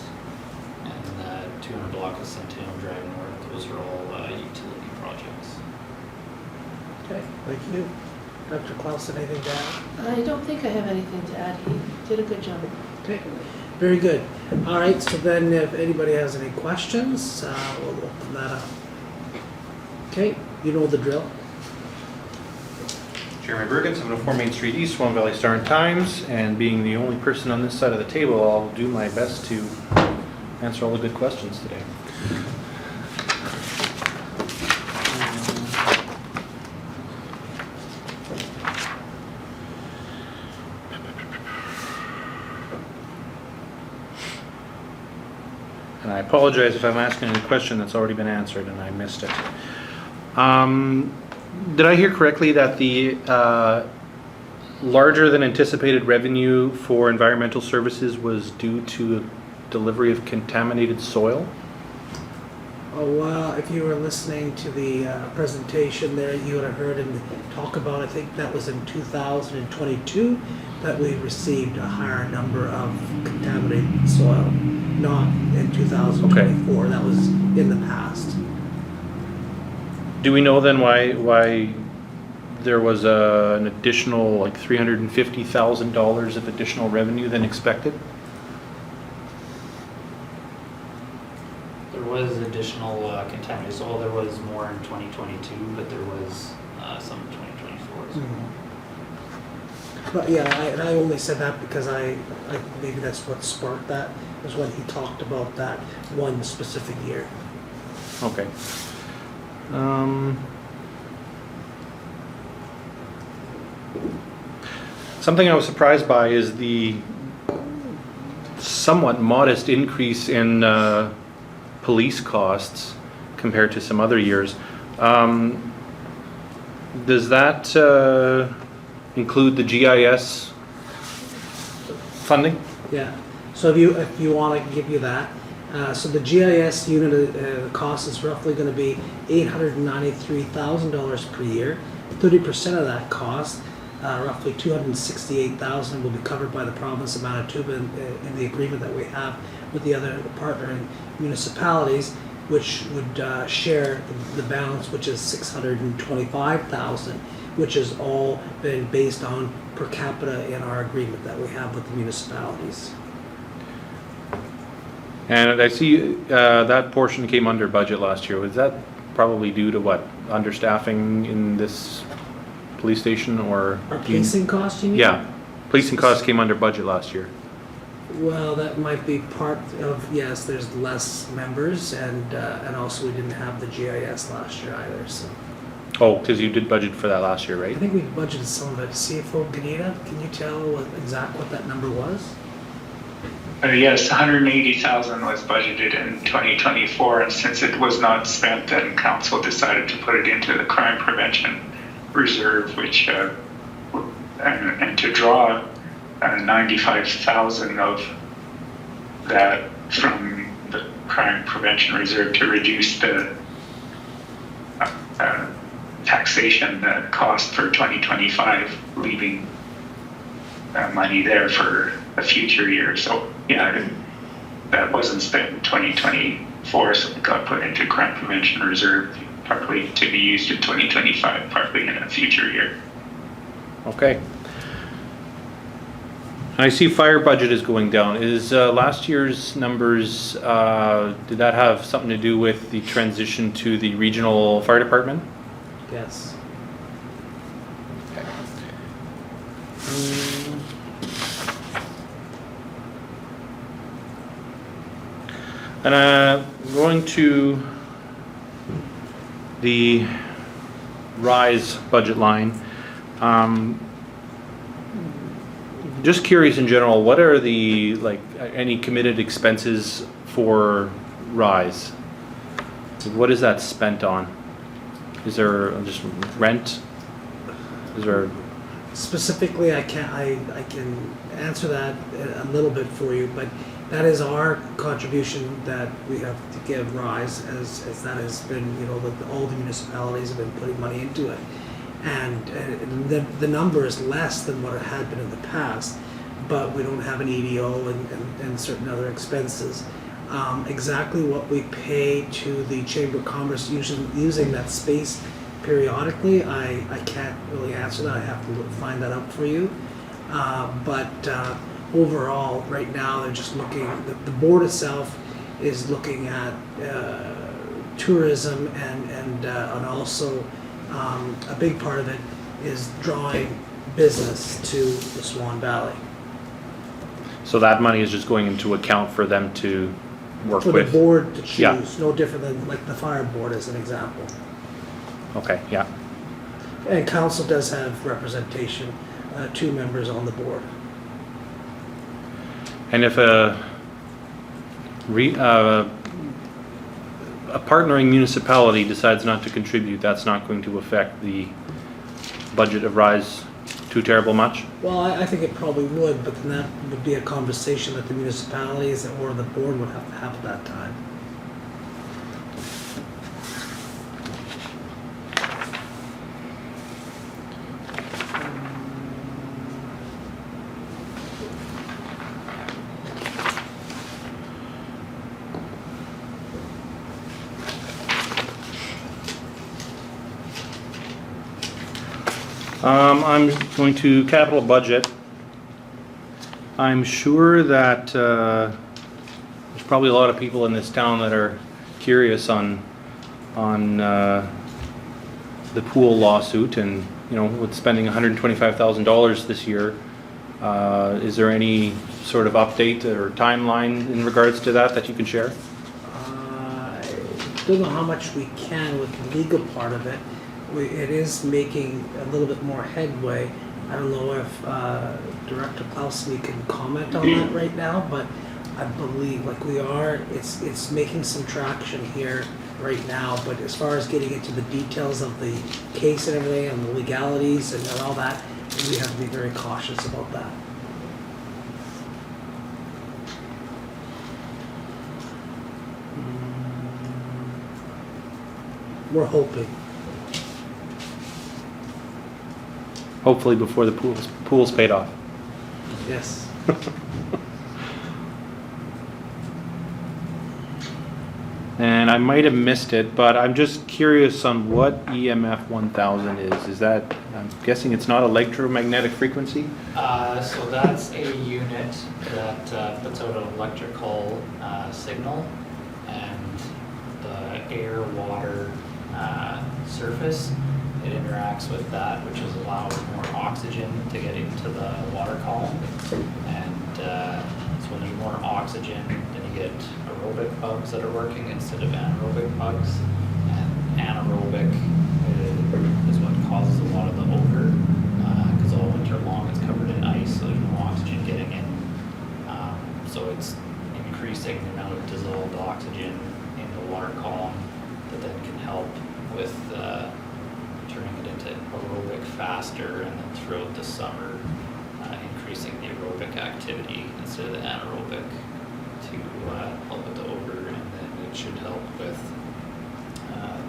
and the 200 block of Centennial Drive North, those are all utility projects. Okay, thank you. Dr. Clausen, anything to add? I don't think I have anything to add. He did a good job. Okay, very good. All right, so then if anybody has any questions, we'll open that up. Okay, you know the drill. Jeremy Bergen, 704 Main Street East, Swan Valley Star and Times, and being the only person on this side of the table, I'll do my best to answer all the good questions today. And I apologize if I'm asking a question that's already been answered and I missed it. Did I hear correctly that the larger than anticipated revenue for environmental services was due to delivery of contaminated soil? Oh, well, if you were listening to the presentation there, you would have heard him talk about, I think that was in 2022, that we received a higher number of contaminated soil, not in 2024. Okay. That was in the past. Do we know then why there was an additional like $350,000 of additional revenue than expected? There was additional contaminated soil. There was more in 2022, but there was some in 2024 as well. But yeah, I only said that because I maybe that's what sparked that, was when he talked about that one specific year. Okay. Something I was surprised by is the somewhat modest increase in police costs compared to some other years. Does that include the GIS funding? Yeah. So if you want, I can give you that. So the GIS unit cost is roughly going to be $893,000 per year. 30% of that cost, roughly $268,000, will be covered by the province of Manitoba in the agreement that we have with the other partnering municipalities, which would share the balance, which is $625,000, which has all been based on per capita in our agreement that we have with the municipalities. And I see that portion came under budget last year. Was that probably due to what? Understaffing in this police station, or? Our policing costs, you mean? Yeah. Policing costs came under budget last year. Well, that might be part of, yes, there's less members, and also we didn't have the GIS last year either, so. Oh, because you did budget for that last year, right? I think we budgeted some of it. CFO Gnida, can you tell what that number was? Yes, 180,000 was budgeted in 2024, and since it was not spent, then council decided to put it into the crime prevention reserve, which and to draw 95,000 of that from the crime prevention reserve to reduce the taxation cost for 2025, leaving money there for a future year. So yeah, that wasn't spent in 2024, so it got put into crime prevention reserve, partly to be used in 2025, partly in a future year. Okay. I see fire budget is going down. Is last year's numbers, did that have something to do with the transition to the regional fire department? Yes. And going to the rise budget line, just curious in general, what are the, like, any committed expenses for rise? What is that spent on? Is there just rent? Is there? Specifically, I can answer that a little bit for you, but that is our contribution that we have to give rise, as that has been, you know, all the municipalities have been putting money into it. And the number is less than what it had been in the past, but we don't have an EDO and certain other expenses. Exactly what we pay to the Chamber of Commerce using that space periodically, I can't really answer that. I have to find that out for you. But overall, right now, they're just looking, the board itself is looking at tourism and also a big part of it is drawing business to the Swan Valley. So that money is just going into account for them to work For with? the board to choose, Yeah. no different than like the fire board as an example. Okay, yeah. And council does have representation, 2 members on the board. And if a partnering municipality decides not to contribute, that's not going to affect the budget of Rise too terrible much? Well, I think it probably would, but then that would be a conversation that the municipalities or the board would have to have at that time. I'm going to capital budget. I'm sure that there's probably a lot of people in this town that are curious on the pool lawsuit, and you know, with spending $125,000 this year, is there any sort of update or timeline in regards to that you can share? I don't know how much we can with the legal part of it. It is making a little bit more headway. I don't know if Director Clausen can comment on that right now, but I believe like we are, it's making some traction here right now, but as far as getting into the details of the case and everything and the legalities and all that, we have to be very cautious about that. We're hoping. Hopefully before the pool's paid off. Yes. And I might have missed it, but I'm just curious on what EMF 1000 is. Is that, I'm guessing it's not electromagnetic frequency? So that's a unit that puts out an electrical signal, and the air, water, surface, it interacts with that, which is allows more oxygen to get into the water column. And so when there's more oxygen, then you get aerobic bugs that are working instead of anaerobic bugs. And anaerobic is what causes a lot of the odor, because all winter long it's covered in ice, so there's no oxygen getting in. So it's increasing the amount of dissolved oxygen in the water column that then can help with turning it into aerobic faster, and then throughout the summer increasing the aerobic activity instead of the anaerobic to help with the odor, and then it should help with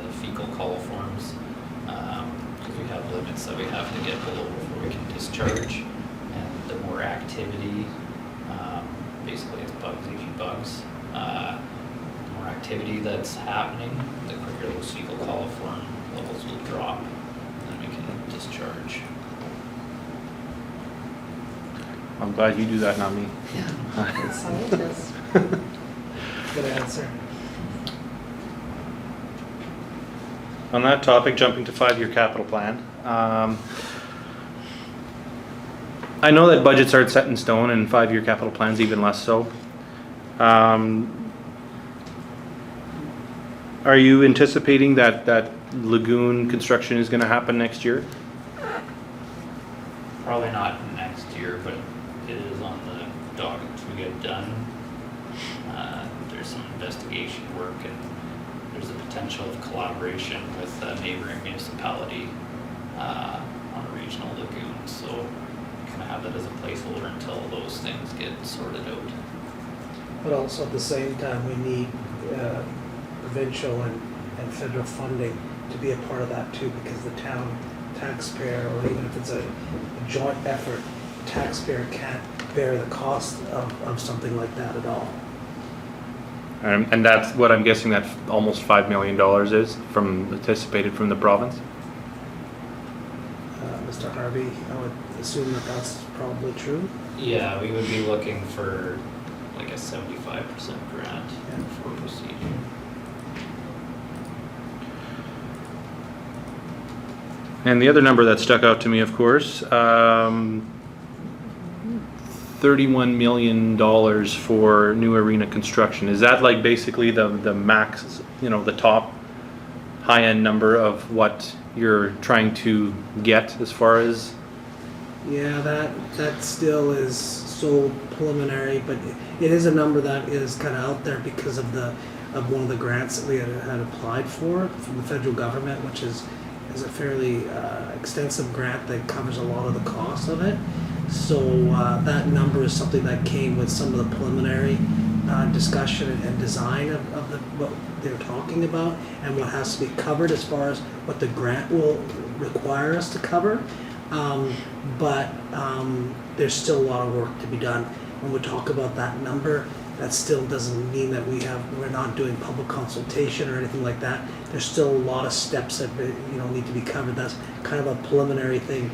the fecal coliforms, because we have limits that we have to get below before we can discharge, and the more activity Basically, it's bugs eating bugs. The more activity that's happening, the quicker those fecal coliform levels will drop, and then we can discharge. I'm glad you do that, not me. Good scientist. Good answer. On that topic, jumping to 5-year capital plan. I know that budgets aren't set in stone and 5-year capital plans even less so. Are you anticipating that lagoon construction is going to happen next year? Probably not next year, but it is on the docket to get done. There's some investigation work, and there's a potential of collaboration with a neighboring municipality on a regional lagoon. So kind of have that as a placeholder until those things get sorted out. But also at the same time, we need provincial and federal funding to be a part of that too, because the town taxpayer, or even if it's a joint effort, the taxpayer can't bear the cost of something like that at all. And that's what I'm guessing that almost $5 million is anticipated from the province? Mr. Harvey, I would assume that that's probably true. Yeah, we would be looking for like a 75% grant for procedure. And the other number that stuck out to me, of course, $31 million for new arena construction. Is that like basically the max, the top high-end number of what you're trying to get as far as? Yeah, that still is so preliminary, but it is a number that is kind of out there because of one of the grants that we had applied for from the federal government, which is a fairly extensive grant that covers a lot of the cost of it. So that number is something that came with some of the preliminary discussion and design of what they're talking about and what has to be covered as far as what the grant will require us to cover. But there's still a lot of work to be done. When we talk about that number, that still doesn't mean that we're not doing public consultation or anything like that. There's still a lot of steps that need to be covered. That's kind of a preliminary thing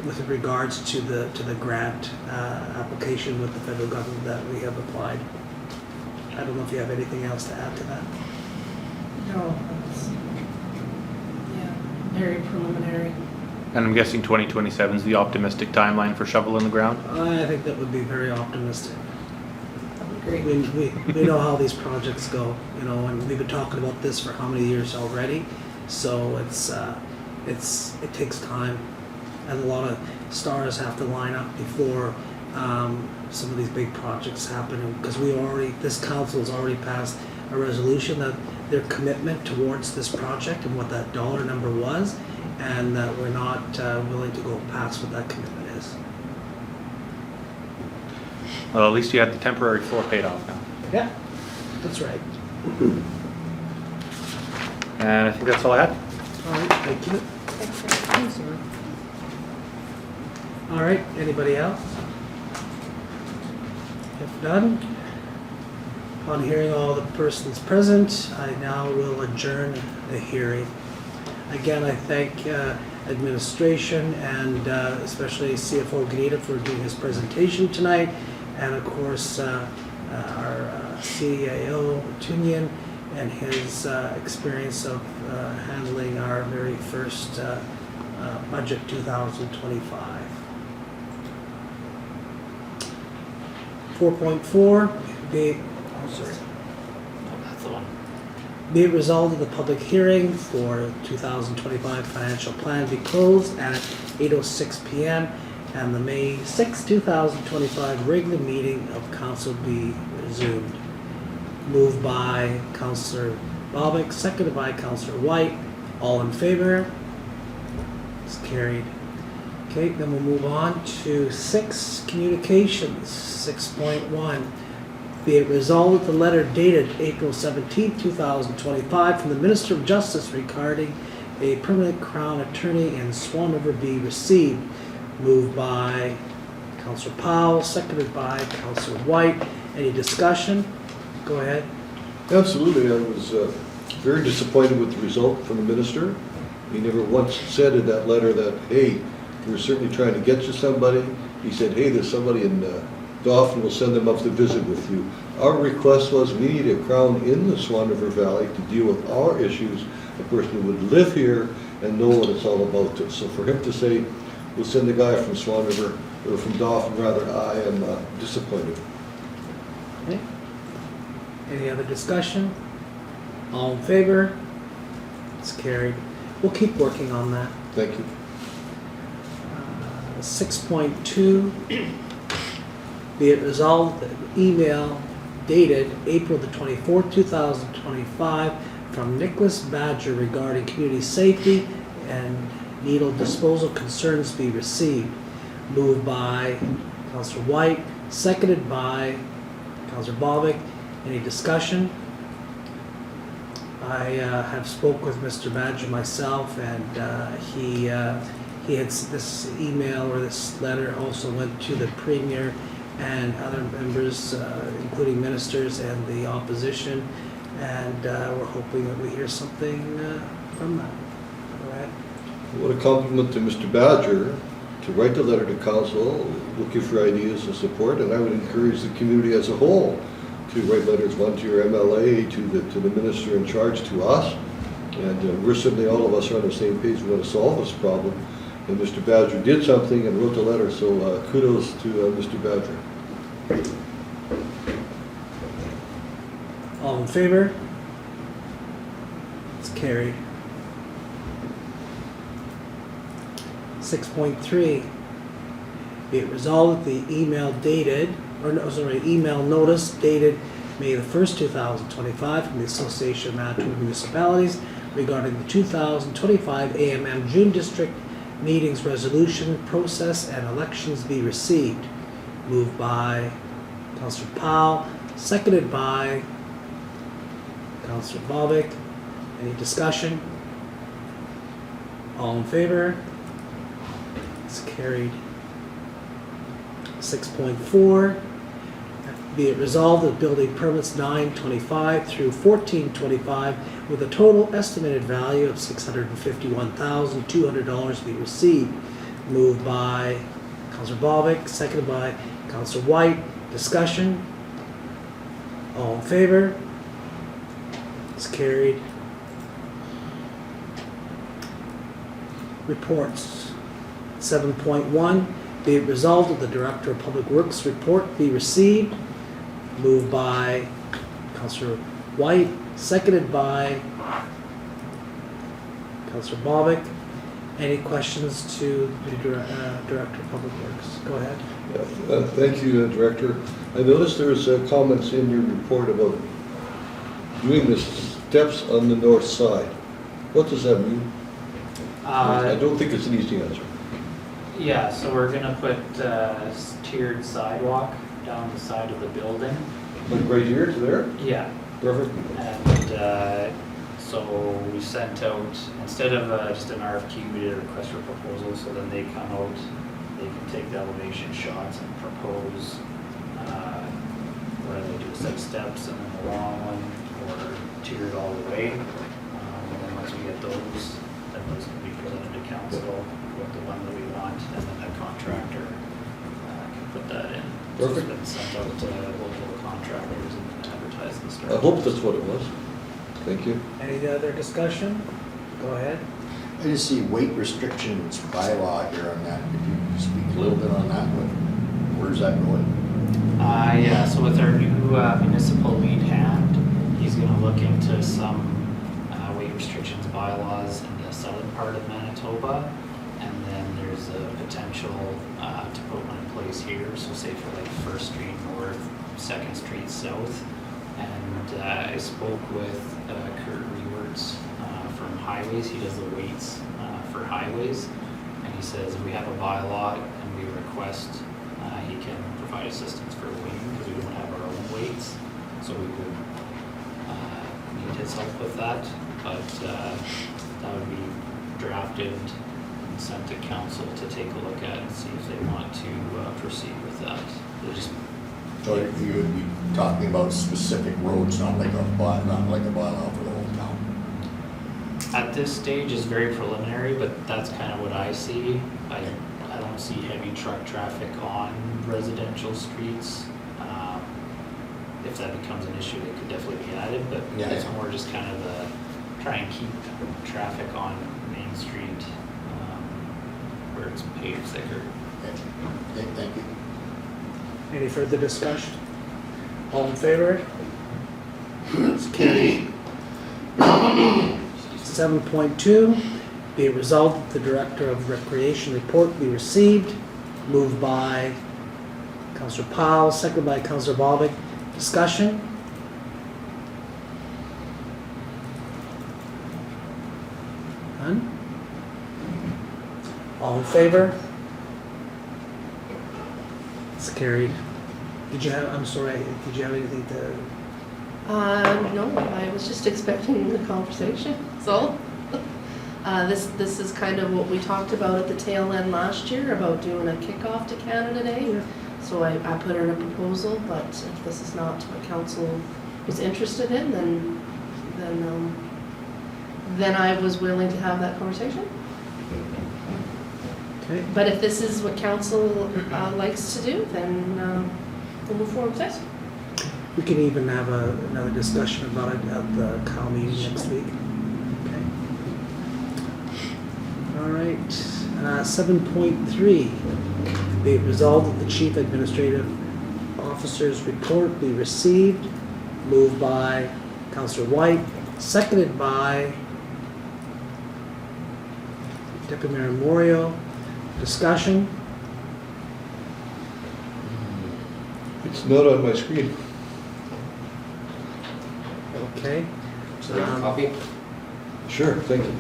with regards to the grant application with the federal government that we have applied. I don't know if you have anything else to add to that. No, it's, very preliminary. And I'm guessing 2027 is the optimistic timeline for shovel in the ground? I think that would be very optimistic. Great. We know how these projects go, and we've been talking about this for how many years already. So it takes time, and a lot of stars have to line up before some of these big projects happen. Because this council has already passed a resolution that their commitment towards this project and what that dollar number was, and that we're not willing to go past what that commitment is. Well, at least you had the temporary floor paid off now. Yeah, that's right. And I think that's all I had. All right, thank you. All right, anybody else? If none, upon hearing all the persons present, I now will adjourn the hearing. Again, I thank administration and especially CFO Gnida for doing his presentation tonight, and of course our CAO Tewnion and his experience of handling our very first budget 2025. 4.4, That's the one. be it resolved that the public hearing for 2025 financial plan be closed at 8:06 p.m. and the May 6, 2025 regular meeting of council be resumed. Moved by Councillor Bobick, seconded by Councillor Whyte. All in favor? It's carried. Okay, then we'll move on to 6, communications, 6.1. Be it resolved that the letter dated April 17, 2025 from the Minister of Justice regarding a permanent Crown attorney in Swan River be received. Moved by Councillor Powell, seconded by Councillor Whyte. Any discussion? Go ahead. Absolutely, I was very disappointed with the result from the minister. He never once said in that letter that, hey, we're certainly trying to get you somebody. He said, hey, there's somebody in Dauphin, we'll send them up to visit with you. Our request was we need a crown in the Swan River Valley to deal with our issues, a person who would live here and know what it's all about. So for him to say, we'll send a guy from Swan River, or from Dauphin rather, I am disappointed. Okay. Any other discussion? All in favor? It's carried. We'll keep working on that. Thank you. 6.2, be it resolved that email dated April the 24th, 2025 from Nicholas Badger regarding community safety and needle disposal concerns be received. Moved by Councillor Whyte, seconded by Councillor Bobick. Any discussion? I have spoke with Mr. Badger myself, and he had this email or this letter also went to the Premier and other members, including ministers and the opposition, and we're hoping that we hear something from that. Go ahead. What a compliment to Mr. Badger to write the letter to council, looking for ideas and support, and I would encourage the community as a whole to write letters, one to your MLA, to the minister in charge, to us, and we're certainly, all of us are on the same page. We want to solve this problem, and Mr. Badger did something and wrote the letter, so kudos to Mr. Badger. All in favor? It's carried. 6.3, be it resolved that the email notice dated May the 1st, 2025 from the Association of Manitoba Municipalities regarding the 2025 AMM June District Meetings Resolution Process and Elections be received. Moved by Councillor Powell, seconded by Councillor Bobick. Any discussion? All in favor? It's carried. 6.4, be it resolved that building permits 925 through 1425 with a total estimated value of $651,200 be received. Moved by Councillor Bobick, seconded by Councillor Whyte. Discussion? All in favor? It's carried. Reports. 7.1, be it resolved that the Director of Public Works report be received. Moved by Councillor Whyte, seconded by Councillor Bobick. Any questions to the Director of Public Works? Go ahead. Thank you, Director. I noticed there was comments in your report about doing the steps on the north side. What does that mean? I don't think it's an easy answer. Yeah, so we're gonna put tiered sidewalk down the side of the building. Like right here to there? Yeah, Perfect. and so we sent out, instead of just an RFQ, we did a request for proposal, so then they come out, they can take the elevation shots and propose whether they do a set of steps and then a long one, or tiered all the way. And then once we get those, then those can be presented to council with the one that we want, and then the contractor can put that in. So Perfect. it's been sent out to local contractors and advertised in the stores. I hope that's what it was. Thank you. Any other discussion? Go ahead. I just see weight restrictions bylaw here on that. Could you speak a little bit on that? Where's that going? Yeah, so with our new municipal lead hand, he's gonna look into some weight restrictions bylaws in the southern part of Manitoba. And then there's a potential to put one in place here, so say for like 1st Street North, 2nd Street South. And I spoke with Kurt Rewerts from Highways. He does the weights for highways. And he says we have a bylaw and we request he can provide assistance for weighing because we don't have our own weights. So we would need his help with that. But that would be drafted and sent to council to take a look at and see if they want to proceed with that. They just, So you would be talking about specific roads, not like a bylaw for the whole town. at this stage is very preliminary, but that's kind of what I see. I don't see heavy truck traffic on residential streets. If that becomes an issue, they could definitely be added, but Yeah, it's yeah. more just kind of try and keep traffic on Main Street, where it's paved thicker. Okay, thank you. Any further discussion? All in favor? It's carried. 7.2, be it resolved that the Director of Recreation report be received. Moved by Councillor Powell, seconded by Councillor Bobick. Discussion? None? All in favor? It's carried. Did you have, I'm sorry, did you have anything to? No, I was just expecting the conversation, so. This is kind of what we talked about at the tail end last year, about doing a kickoff to Canada Day. Yeah. So I put in a proposal, but if this is not what council is interested in, then I was willing to have that conversation. Okay. But if this is what council likes to do, then we'll move forward with this. We can even have another discussion about it at the Cal meeting next week. Okay. All right, 7.3, be it resolved that the Chief Administrative Officer's report be received. Moved by Councillor Whyte, seconded by Deputy Mayor Moriaux. Discussion? It's not on my screen. Okay. So there's a copy? Sure, thank you.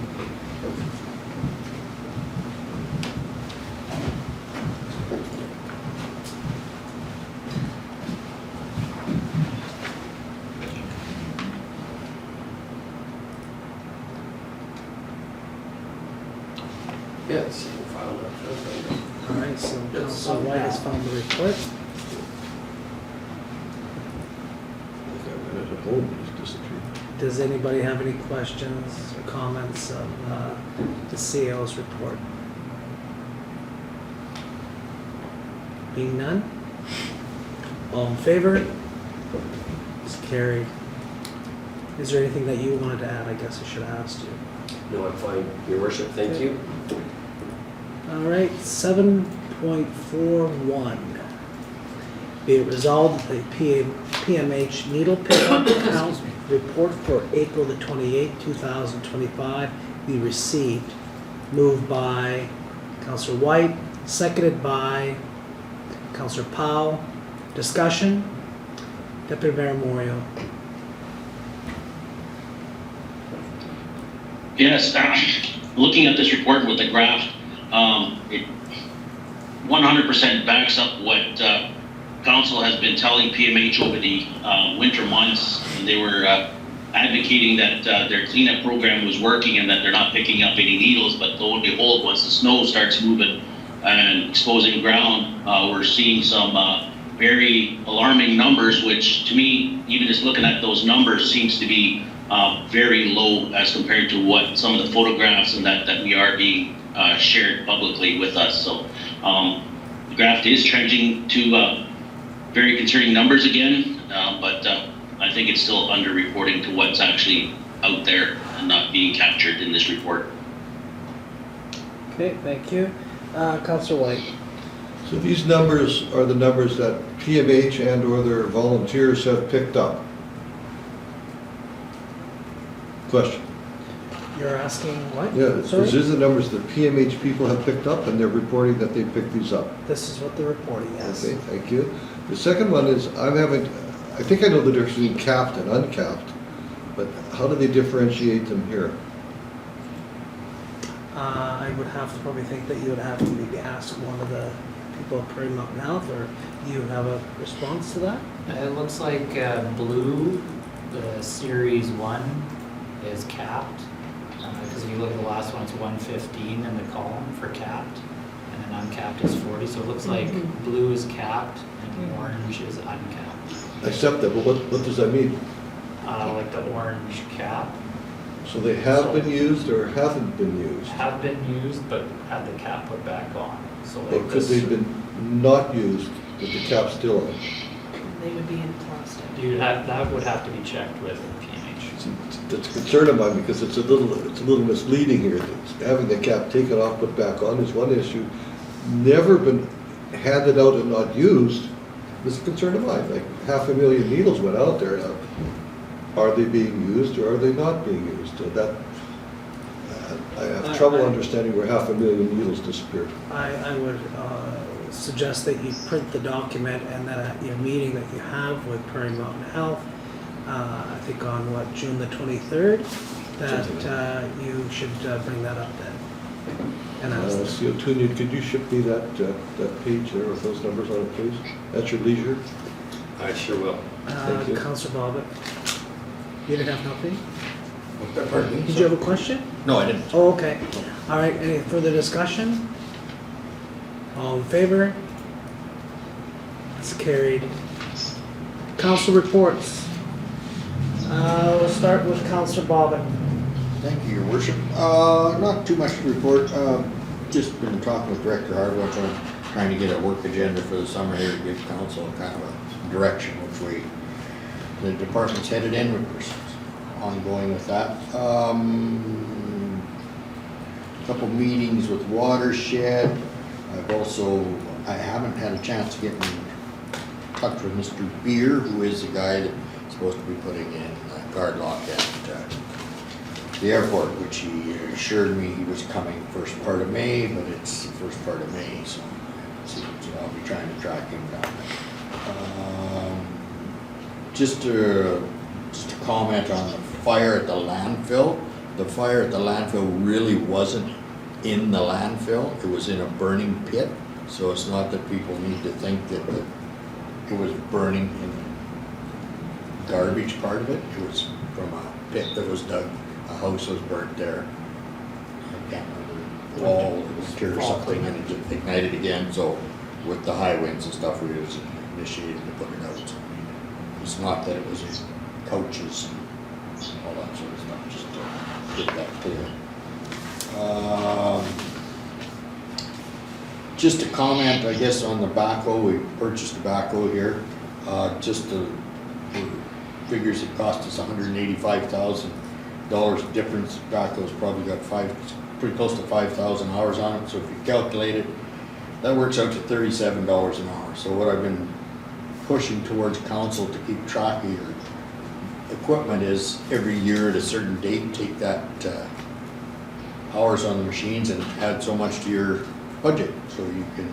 Yeah, it's in the file now. All right, so Councillor Whyte has found the report. I've got it at home, it's disappeared. Does anybody have any questions or comments of the CAO's report? Being none? All in favor? It's carried. Is there anything that you wanted to add? I guess I should have asked you. No, I'm fine. Your worship, thank you. All right, 7.41. Be it resolved that the PMH needle pickup account report for April the 28th, 2025 be received. Moved by Councillor Whyte, seconded by Councillor Powell. Discussion? Deputy Mayor Moriaux. Yes, looking at this report with the graph, it 100% backs up what council has been telling PMH over the winter months. And they were advocating that their cleanup program was working and that they're not picking up any needles, but lo and behold, once the snow starts moving and exposing ground, we're seeing some very alarming numbers, which to me, even just looking at those numbers, seems to be very low as compared to what some of the photographs and that we are being shared publicly with us. So the graph is trending to very concerning numbers again, but I think it's still underreporting to what's actually out there and not being captured in this report. Okay, thank you. Councillor Whyte. So these numbers are the numbers that PMH and or their volunteers have picked up. Question. You're asking what? Yeah, Sorry? these are the numbers that PMH people have picked up and they're reporting that they picked these up. This is what they're reporting, yes. Okay, thank you. The second one is, I think I know the difference between capped and uncapped, but how do they differentiate them here? I would have to probably think that you would have to maybe ask one of the people at Prairie Mountain Health, or do you have a response to that? It looks like blue, the series 1 is capped. Because if you look at the last one, it's 115 in the column for capped, and then uncapped is 40. So it looks like blue is capped and orange is uncapped. I accept that, but what does that mean? Like the orange cap So they have been used or haven't been used? have been used, but had the cap put back on. So Or like could this, they been not used with the cap still on? They would be in plastic. that would have to be checked with PMH. That's a concern of mine because it's a little misleading here. Having the cap taken off, put back on is one issue. Never been handed out and not used is a concern of mine. Like 500,000 needles went out there. Now, are they being used or are they not being used? So that I have trouble understanding where 500,000 needles disappeared. I would suggest that you print the document and that at your meeting that you have with Prairie Mountain Health, I think on June the 23rd, that you should bring that up then. And ask them. CO Tewnion, could you ship me that page there with those numbers on it, please? At your leisure. I sure will. Thank you. Councillor Bobick, you didn't have nothing? Pardon me? Did you have a question? No, I didn't. Oh, okay. All right, any further discussion? All in favor? It's carried. Council reports. We'll start with Councillor Bobick. Thank you, Your Worship. Not too much to report. Just been talking with Director Harvey, trying to get a work agenda for the summer here to give council kind of a direction which way the department's headed in. We're ongoing with that. Couple meetings with Watershed. I haven't had a chance to get in touch with Mr. Beer, who is the guy that's supposed to be putting in a guard lock at the airport, which he assured me he was coming first part of May, but it's the first part of May, so I'll be trying to track him down. Just to comment on the fire at the landfill. The fire at the landfill really wasn't in the landfill, it was in a burning pit, so it's not that people need to think that it was burning in the garbage part of it. It was from a pit that was dug. A house was burnt there. I can't remember, the wall or something, and it just ignited again. So with the high winds and stuff, we was initiated to put it out. So it's not that it was in couches and all that sort of stuff, just to get that clear. Just a comment, I guess, on the backhoe. We purchased a backhoe here. Just the figures it cost us $185,000 difference. Backhoe's probably got pretty close to 5,000 hours on it. So if you calculate it, that works out to $37 an hour. So what I've been pushing towards council to keep track of your equipment is every year at a certain date, take that hours on the machines and add so much to your budget so you can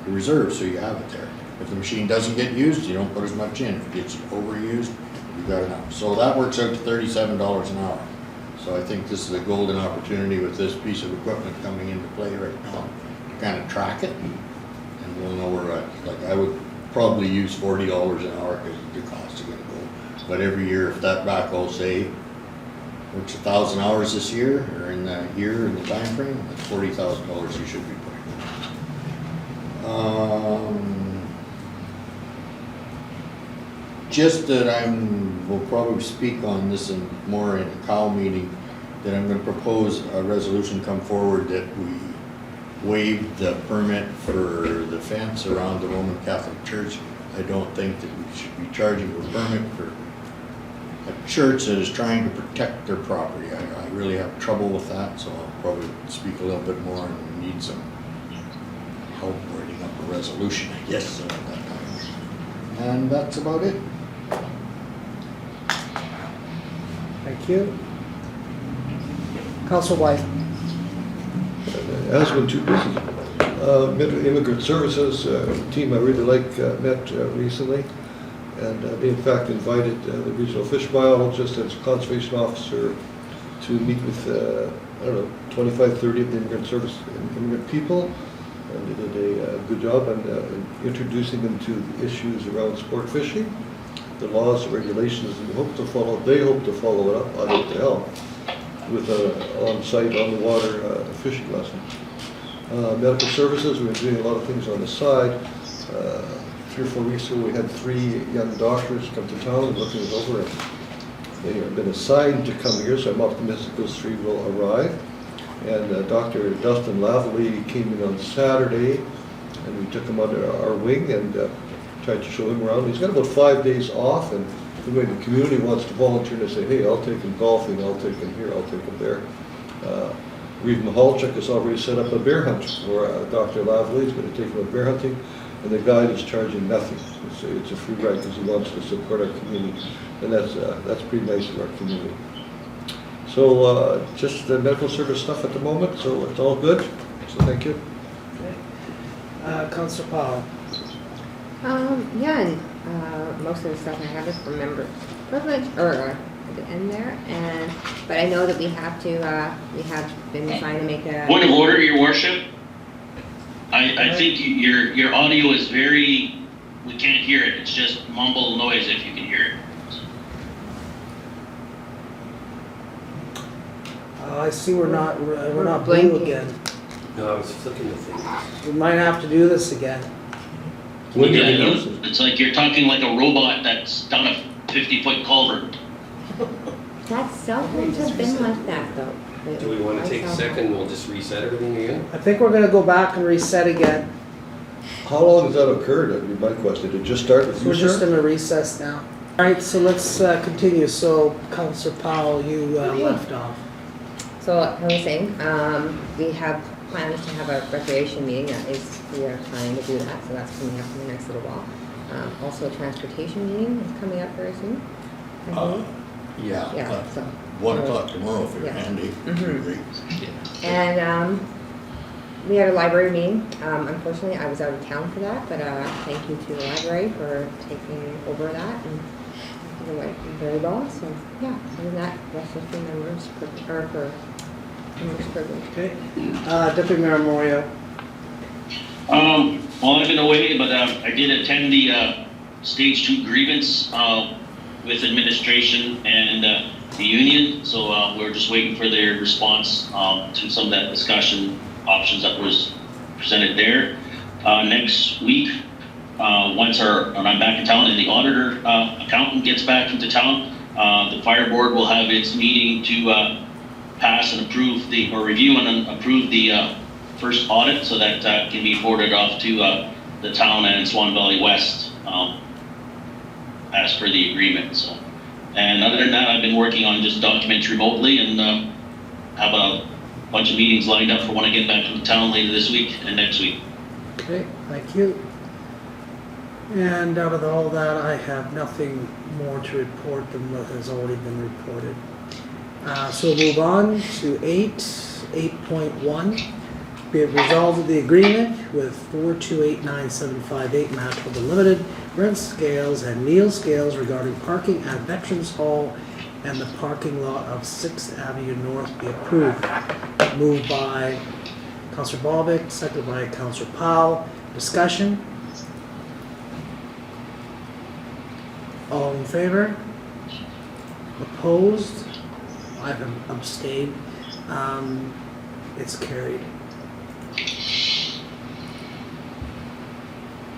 reserve, so you have it there. If the machine doesn't get used, you don't put as much in. If it gets overused, you got enough. So that works out to $37 an hour. So I think this is a golden opportunity with this piece of equipment coming into play right now to kind of track it, and we'll know where we're at. Like I would probably use $40 an hour because the cost is going to go. But every year, if that backhoe say works 1,000 hours this year or in the year in the time frame, that's $40,000 you should be putting in. Just that we'll probably speak on this and more in a cow meeting, that I'm going to propose a resolution come forward that we waive the permit for the fence around the Roman Catholic Church. I don't think that we should be charging a permit for a church that is trying to protect their property. I really have trouble with that, so I'll probably speak a little bit more and need some help writing up a resolution, I guess, at that time. And that's about it. Thank you. Councillor Whyte. It has been too busy. Medwid Immigrant Services, a team I really like, met recently. And in fact invited the regional fish biologist and conservation officer to meet with, 25, 30 of the immigrant people. And they did a good job in introducing them to the issues around sport fishing, the laws, the regulations, and they hope to follow it up. I hope to help. with on-site, on the water fishing lesson. Medical services, we've been doing a lot of things on the side. 3 or 4 weeks ago, we had 3 young doctors come to town and looking it over. And they have been assigned to come here, so I'm optimistic those 3 will arrive. And Dr. Dustin Lavallee came in on Saturday, and we took him under our wing and tried to show him around. He's got about 5 days off, and the way the community wants to volunteer to say, hey, I'll take him golfing, I'll take him here, I'll take him there. Reeve Mahalchuk has already set up a bear hunt for Dr. Lavallee. He's going to take him bear hunting, and the guide is charging nothing. It's a free ride because he wants to support our community, and that's pretty nice of our community. So just the medical service stuff at the moment, so it's all good. So thank you. Okay. Councillor Powell. Yeah, and most of the stuff I have is from member privilege, or at the end there, but I know that we have been trying to make a... Point of order, your worship. I think your audio is very, we can't hear it. It's just mumble noise if you can hear it. I see we're not blue blinking. again. No, I was flicking the thing. We might have to do this again. When Yeah, did you use it? it's like you're talking like a robot that's done a 50-foot culvert. That cell phones have been like that, though. Do we want My to take a cell second? We'll just reset everything again? I think we're gonna go back and reset again. How long has that occurred? That'd be my question. Did it just start with you, We're just sir? in a recess now. All right, so let's continue. So, Councillor Powell, you left off. So I was saying, we have plans to have a recreation meeting. We are planning to do that, so that's coming up in the next little while. Also, a transportation meeting is coming up very soon. I believe. Yeah, so. 1 o'clock tomorrow if you're Yeah. handy. Mhm. Great. And we had a library meeting. Unfortunately, I was out of town for that, but thank you to the library for taking over that, and it went very well. So yeah, other than that, rest of the members for members privilege. Okay. Deputy Mayor Moriaux. Well, I've been away, but I did attend the stage 2 grievance with administration and the union. So we're just waiting for their response to some of that discussion options that was presented there. Next week, when I'm back in town and the auditor accountant gets back into town, the fire board will have its meeting to pass and approve or review and approve the first audit, so that can be forwarded off to the town and Swan Valley West as per the agreement. So, and other than that, I've been working on just documents remotely and have a bunch of meetings lined up for when I get back to the town later this week and next week. Okay, thank you. And out of all that, I have nothing more to report than what has already been reported. So we'll move on to 8.1. Be it resolved that the agreement with 4289758 Manitoba Limited, Brent Scales and Neil Scales regarding parking at Veterans Hall and the parking lot of 6th Avenue North be approved. Moved by Councillor Bobick, seconded by Councillor Powell. Discussion? All in favor? Opposed? I've abstained. It's carried.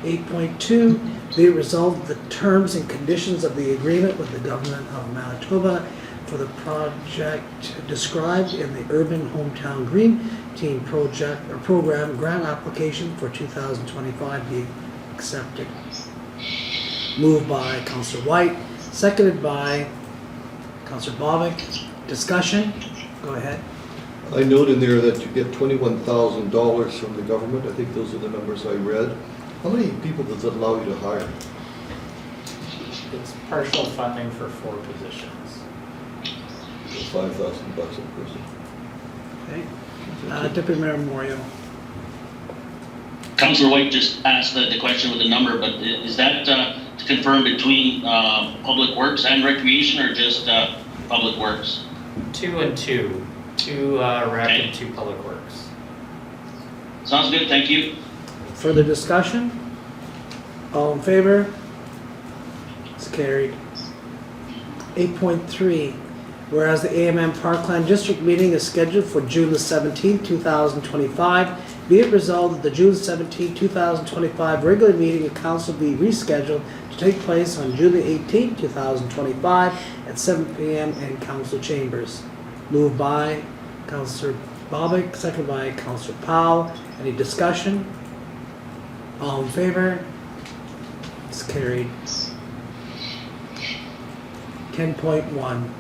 8.2, be it resolved the terms and conditions of the agreement with the Government of Manitoba for the project described in the Urban Hometown Green Team Project or Program Grant Application for 2025 be accepted. Moved by Councillor Whyte, seconded by Councillor Bobick. Discussion? Go ahead. I note in there that you get $21,000 from the government. I think those are the numbers I read. How many people does it allow you to hire? It's partial funding for 4 positions. $5,000 a person. Okay. Deputy Mayor Moriaux. Councillor Whyte just asked the question with the number, but is that to confirm between Public Works and Recreation, or just Public Works? 2 and 2. 2 rec and 2 public works. Sounds good, thank you. Further discussion? All in favor? It's carried. 8.3, Whereas the AMM Parkland District meeting is scheduled for June the 17th, 2025, be it resolved that the June 17th, 2025 regular meeting of council be rescheduled to take place on June the 18th, 2025 at 7 p.m. in council chambers. Moved by Councillor Bobick, seconded by Councillor Powell. Any discussion? All in favor? It's carried. 10.1.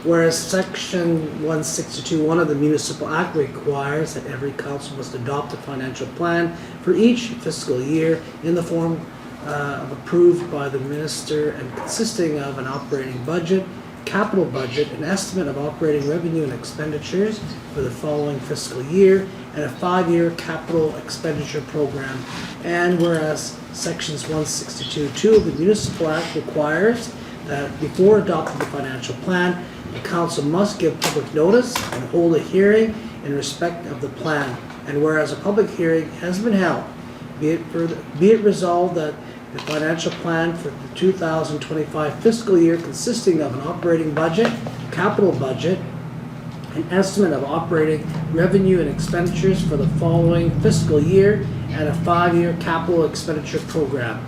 Whereas Section 162(1) of the Municipal Act requires that every council must adopt a financial plan for each fiscal year in the form of approved by the minister and consisting of an operating budget, capital budget, an estimate of operating revenue and expenditures for the following fiscal year, and a 5-year capital expenditure program. And whereas Sections 162(2) of the Municipal Act requires that before adopting the financial plan, the council must give public notice and hold a hearing in respect of the plan. And whereas a public hearing has been held, be it resolved that the financial plan for the 2025 fiscal year consisting of an operating budget, capital budget, an estimate of operating revenue and expenditures for the following fiscal year, and a 5-year capital expenditure program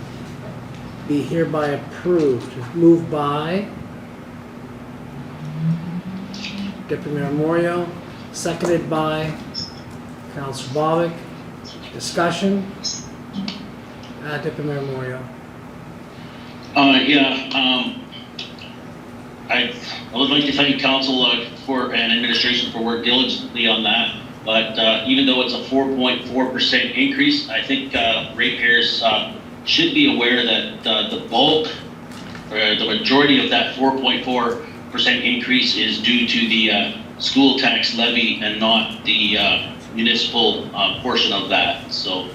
be hereby approved. Moved by Deputy Mayor Moriaux, seconded by Councillor Bobick. Discussion? Deputy Mayor Moriaux. I would like to thank council for and administration for work diligently on that. But even though it's a 4.4% increase, I think ratepayers should be aware that the bulk, or the majority of that 4.4% increase is due to the school tax levy and not the municipal portion of that. So,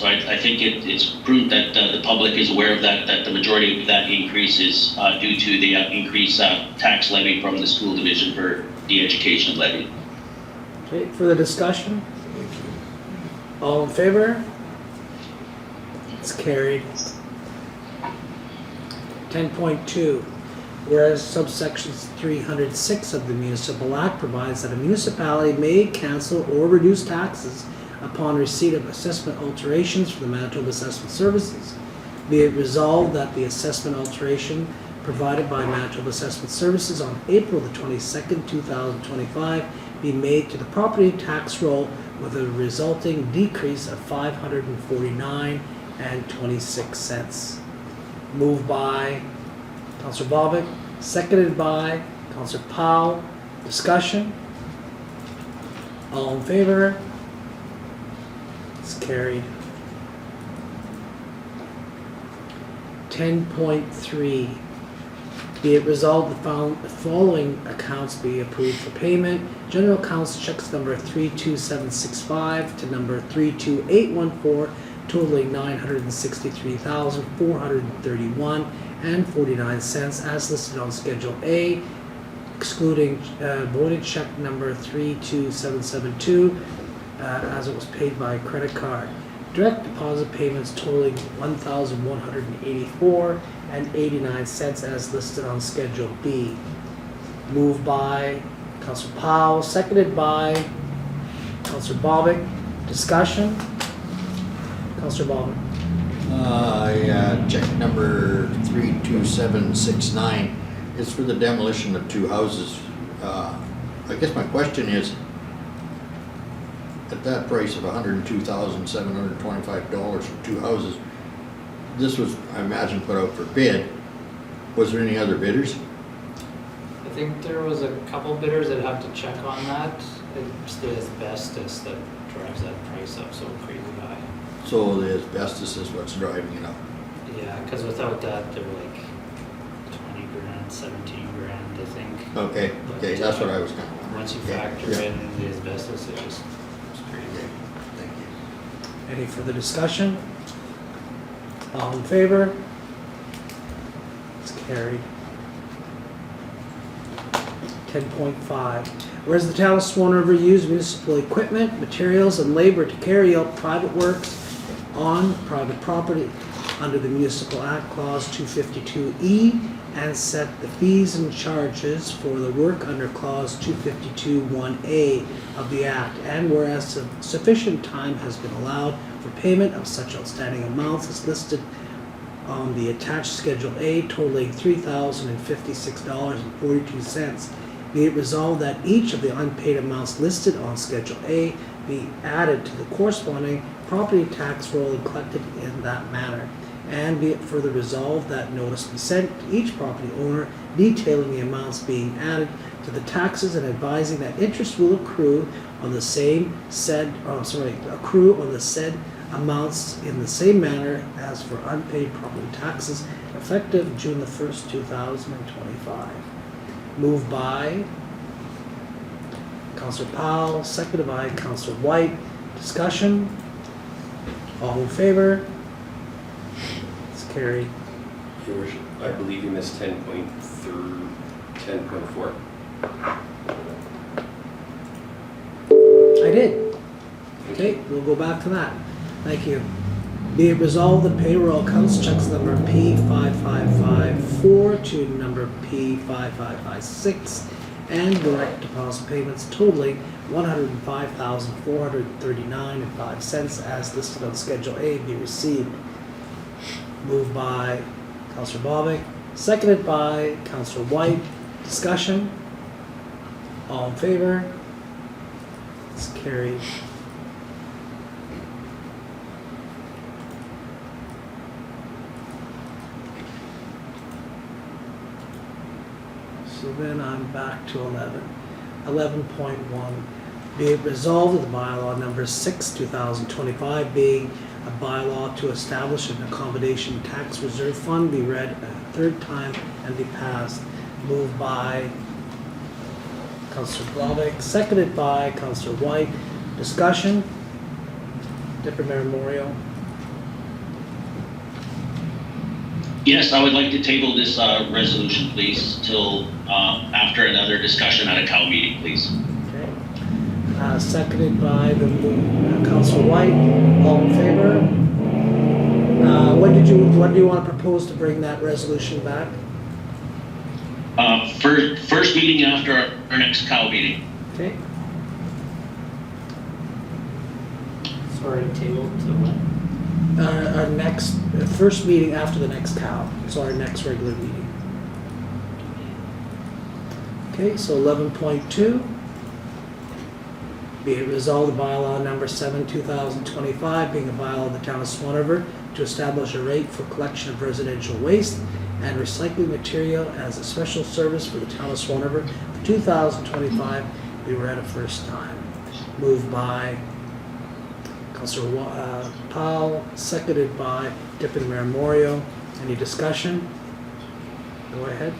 I think it's prudent that the public is aware of that the majority of that increase is due to the increased tax levy from the school division for the education levy. Okay, further discussion? All in favor? It's carried. 10.2. Whereas subsection 306 of the Municipal Act provides that a municipality may cancel or reduce taxes upon receipt of assessment alterations from the Manitoba Assessment Services. Be it resolved that the assessment alteration provided by Manitoba Assessment Services on April the 22nd, 2025 be made to the property tax roll with a resulting decrease of $549.26. Moved by Councillor Bobick, seconded by Councillor Powell. Discussion? All in favor? It's carried. 10.3. Be it resolved the following accounts be approved for payment. General accounts checks number 32765 to number 32814 totaling $963,431.49 as listed on Schedule A, excluding voided check number 32772 as it was paid by credit card. Direct deposit payments totaling $1,184.89 as listed on Schedule B. Moved by Councillor Powell, seconded by Councillor Bobick. Discussion? Councillor Bobick. Check number 32769 is for the demolition of 2 houses. I guess my question is, at that price of $102,725 for 2 houses, this was, I imagine, put out for bid. Was there any other bidders? I think there was a couple bidders that have to check on that. It's the asbestos that drives that price up so crazy high. So the asbestos is what's driving it up. Yeah, because without that, they're like 20 grand, 17 grand, I think. Okay, that's what I was kind of wondering. Once you factor in the asbestos, it's just crazy. Thank you. Any further discussion? All in favor? It's carried. 10.5. Whereas the town of Swan River used municipal equipment, materials, and labor to carry out private works on private property under the Municipal Act Clause 252E and set the fees and charges for the work under clause 252(1)(a) of the Act, and whereas sufficient time has been allowed for payment of such outstanding amounts as listed on the attached Schedule A totaling $3,056.42, be it resolved that each of the unpaid amounts listed on Schedule A be added to the corresponding property tax roll and collected in that manner. And be it further resolved that notice be sent to each property owner detailing the amounts being added to the taxes and advising that interest will accrue on the said amounts in the same manner as for unpaid property taxes, effective June the 1st, 2025. Moved by Councillor Powell, seconded by Councillor Whyte. Discussion? All in favor? It's carried. Your Worship, I believe you missed 10.4. I did. Okay, we'll go back to that. Thank you. Be it resolved that payroll accounts checks number P5554 to number P5556 and direct deposit payments totaling $105,439.05 as listed on Schedule A be received. Moved by Councillor Bobick, seconded by Councillor Whyte. Discussion? All in favor? It's carried. So then I'm back to 11. 11.1. Be it resolved that the bylaw number 6, 2025, being a bylaw to establish an accommodation tax reserve fund, be read a third time and be passed. Moved by Councillor Bobick, seconded by Councillor Whyte. Discussion? Deputy Mayor Moriaux. Yes, I would like to table this resolution, please, till after another discussion at a cow meeting, please. Okay. Seconded by the Councillor Whyte. All in favor? What do you want to propose to bring that resolution back? First meeting after our next cow meeting. Okay. Sorry, table to when? Our next, first meeting after the next cow, so our next regular meeting. Okay, so 11.2. Be it resolved, the bylaw number 7, 2025, being a bylaw of the town of Swan River to establish a rate for collection of residential waste and recycling material as a special service for the town of Swan River for 2025, be read a first time. Moved by Councillor Powell, seconded by Deputy Mayor Moriaux. Any discussion? Go ahead.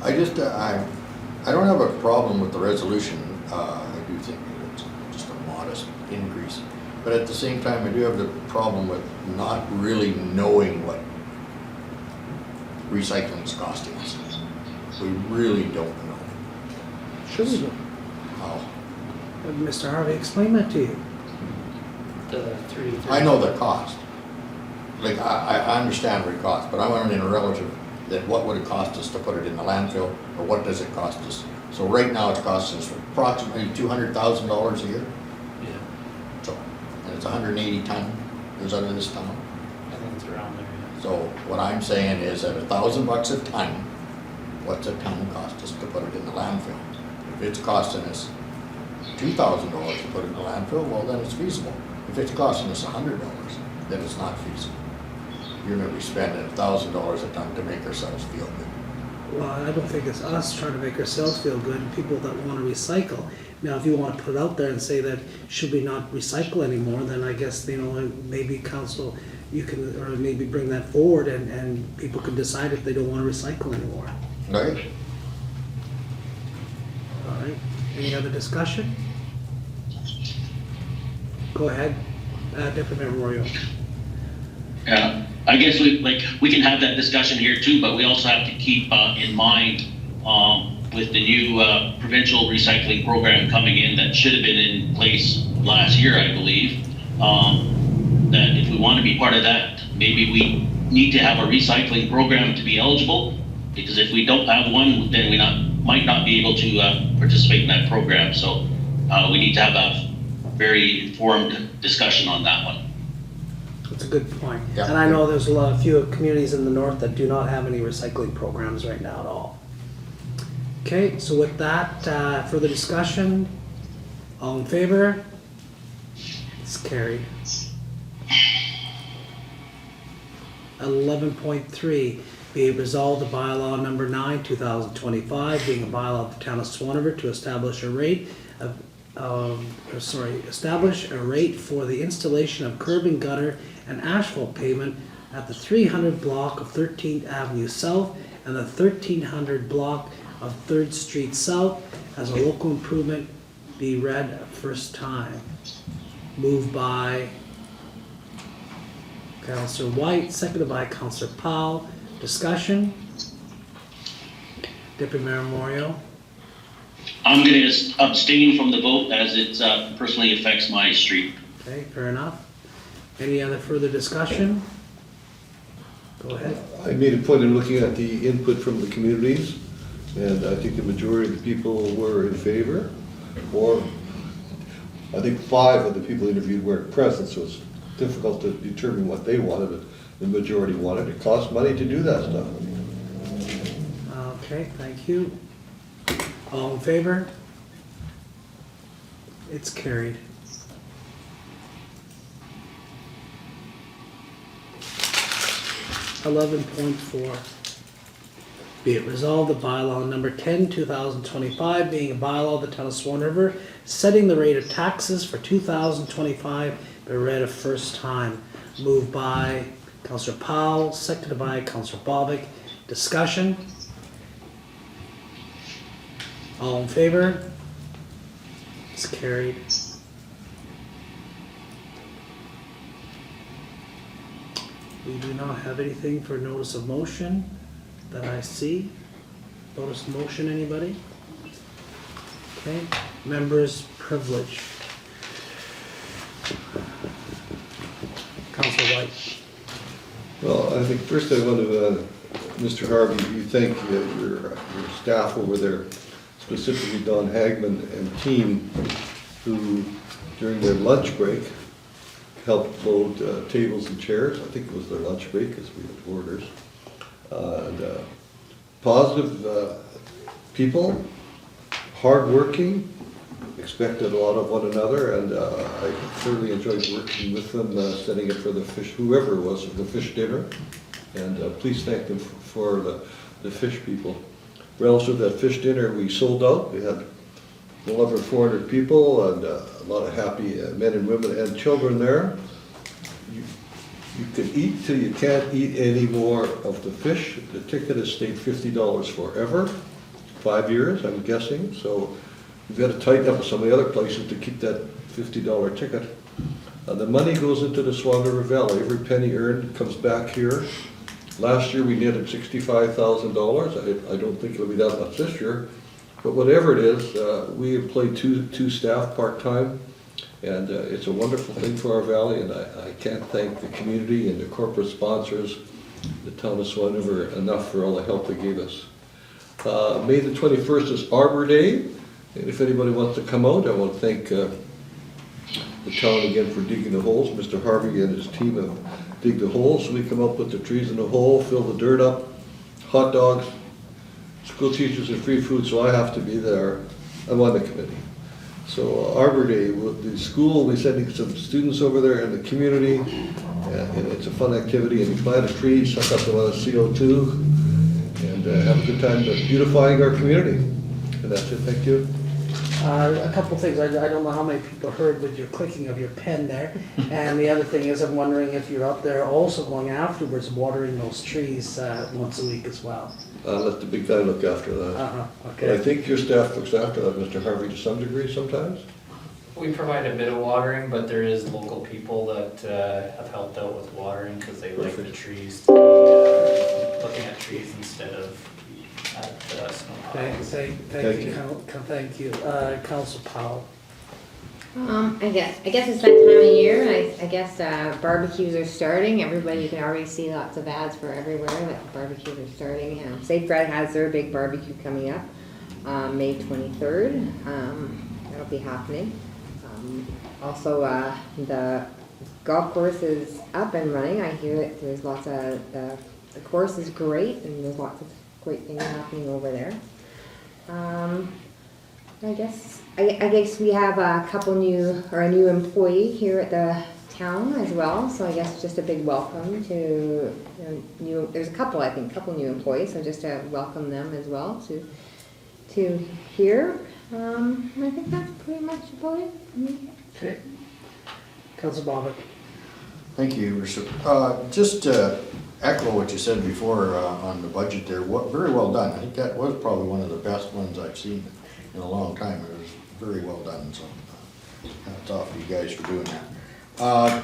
I don't have a problem with the resolution. I do think it's just a modest increase. But at the same time, I do have the problem with not really knowing what recycling is costing us. We really don't know. Sure we do. How? Mr. Harvey, explain that to you. The 3. I know the cost. Like, I understand what it costs, but I want it in a relative that what would it cost us to put it in the landfill, or what does it cost us? So right now it's costing us approximately $200,000 a year. Yeah, So, and it's 180 ton, is that in this town? I think it's around there, yeah. So what I'm saying is at $1,000 a ton, what's a ton cost us to put it in the landfill? If it's costing us $2,000 to put it in the landfill, well then it's feasible. If it's costing us $100, then it's not feasible. You're gonna be spending $1,000 a ton to make ourselves feel good. Well, I don't think it's us trying to make ourselves feel good and people that want to recycle. Now, if you want to put it out there and say that should we not recycle anymore, then I guess, maybe council, you can, or maybe bring that forward and people can decide if they don't want to recycle anymore. Right? All right, any other discussion? Go ahead, Deputy Mayor Moriaux. I guess we can have that discussion here too, but we also have to keep in mind with the new provincial recycling program coming in that should have been in place last year, I believe, that if we want to be part of that, maybe we need to have a recycling program to be eligible. Because if we don't have one, then we might not be able to participate in that program. So we need to have a very informed discussion on that one. That's a good point. Yeah. And I know there's a few communities in the north that do not have any recycling programs right now at all. Okay, so with that, further discussion, all in favor? It's carried. 11.3, be it resolved the bylaw number 9, 2025, being a bylaw of the town of Swan River to establish a rate establish a rate for the installation of curb and gutter and asphalt pavement at the 300 block of 13th Avenue South and the 1300 block of 3rd Street South as a local improvement be read first time. Moved by Councillor Whyte, seconded by Councillor Powell. Discussion? Deputy Mayor Moriaux? I'm going to abstain from the vote as it personally affects my street. Okay, fair enough. Any other further discussion? Go ahead. I made a point of looking at the input from the communities, and I think the majority of the people were in favor, or I think 5 of the people interviewed weren't present, so it's difficult to determine what they wanted, but the majority wanted. It costs money to do that stuff. Okay, thank you. All in favor? It's carried. .4. Be it resolved, the bylaw number 10, 2025, being a bylaw of the town of Swan River, setting the rate of taxes for 2025, be read a first time. Moved by Councillor Powell, seconded by Councillor Bobick. Discussion? All in favor? It's carried. We do not have anything for notice of motion that I see. Notice of motion, anybody? Okay, members' privilege. Councillor Whyte. Well, I think first I want to, Mr. Harvey, you thank your staff over there, specifically Don Hagman and team, who during their lunch break helped load tables and chairs. I think it was their lunch break because we had orders. And positive people, hardworking, expected a lot of one another, and I thoroughly enjoyed working with them, setting it for the fish, whoever it was, for the fish dinner. And please thank them for the fish people. Relative to that fish dinner, we sold out. We had well over 400 people and a lot of happy men and women and children there. You can eat till you can't eat any more of the fish. The ticket has stayed $50 forever, 5 years, I'm guessing. So we've got to tighten up with some of the other places to keep that $50 ticket. The money goes into the Swan River Valley. Every penny earned comes back here. Last year we netted $65,000. I don't think it'll be that much this year. But whatever it is, we employ two staff part-time, and it's a wonderful thing for our valley, and I can't thank the community and the corporate sponsors, the town of Swan River, enough for all the help they gave us. May the 21st is Arbor Day, and if anybody wants to come out, I want to thank the town again for digging the holes. Mr. Harvey and his team have dig the holes. We come up with the trees in the hole, fill the dirt up, hot dogs, school teachers and free food, so I have to be there. I'm on the committee. So Arbor Day, the school will be sending some students over there in the community, and it's a fun activity, and you plant a tree, suck up a lot of CO2, and have a good time beautifying our community. And that's it, thank you. A couple things, I don't know how many people heard with your clicking of your pen there. And the other thing is, I'm wondering if you're up there also going afterwards, watering those trees once a week as well. I'll let the big guy look after that. Okay. But I think your staff looks after that, Mr. Harvey, to some degree sometimes? We provide a bit of watering, but there is local people that have helped out with watering because they like the trees, to be, looking at trees instead of at snow piles. Thank you. Councillor Powell. I guess it's that time of year. I guess barbecues are starting. Everybody, you can already see lots of ads for everywhere that barbecues are starting. Safe Bread has their big barbecue coming up, May 23rd. That'll be happening. Also, the golf course is up and running. I hear that there's lots of the course is great, and there's lots of great things happening over there. I guess we have a new employee here at the town as well. So I guess just a big welcome to there's a couple new employees. So just to welcome them as well to here. I think that's pretty much about it for me. Okay. Councillor Bobick. Thank you, Your Worship. Just to echo what you said before on the budget there, very well done. I think that was probably one of the best ones I've seen in a long time. It was very well done, so hats off to you guys for doing that.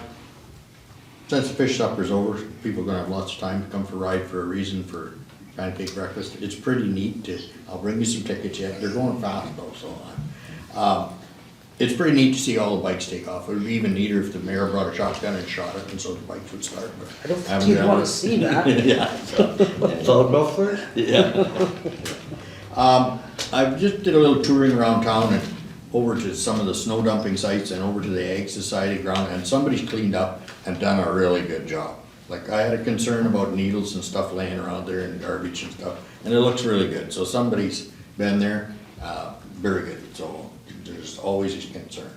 Since the fish supper's over, people are gonna have lots of time to come for a ride for a reason for pancake breakfast. It's pretty neat I'll bring you some tickets yet. They're going fast though, so it's pretty neat to see all the bikes take off. It would be even neater if the mayor brought a shotgun and shot it, and so the bikes would start. But I don't think you'd want to see that. Yeah. Loud muffler? Yeah. I just did a little touring around town and over to some of the snow dumping sites and over to the Ag Society ground, and somebody's cleaned up and done a really good job. Like, I had a concern about needles and stuff laying around there and garbage and stuff, and it looks really good. So somebody's been there, very good. So there's always a concern.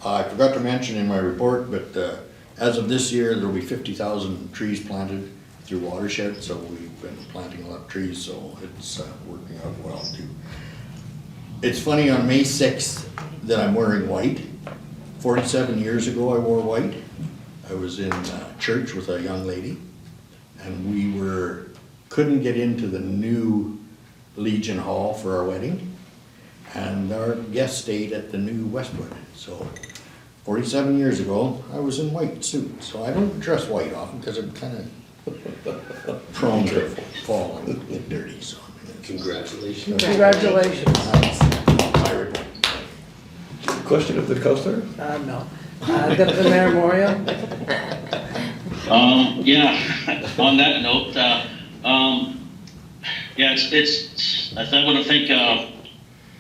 I forgot to mention in my report, but as of this year, there'll be 50,000 trees planted through watershed. So we've been planting a lot of trees, so it's working out well too. It's funny, on May 6th that I'm wearing white. 47 years ago I wore white. I was in church with a young lady, and we couldn't get into the new Legion Hall for our wedding, and our guest stayed at the new Westwood. So 47 years ago I was in white suit. So I don't dress white often because I'm kind of prone to fall and get dirty. So Congratulations. Congratulations. that's my report. Question of the councillor? No. Deputy Mayor Moriaux. Yeah, on that note, yeah, I want to thank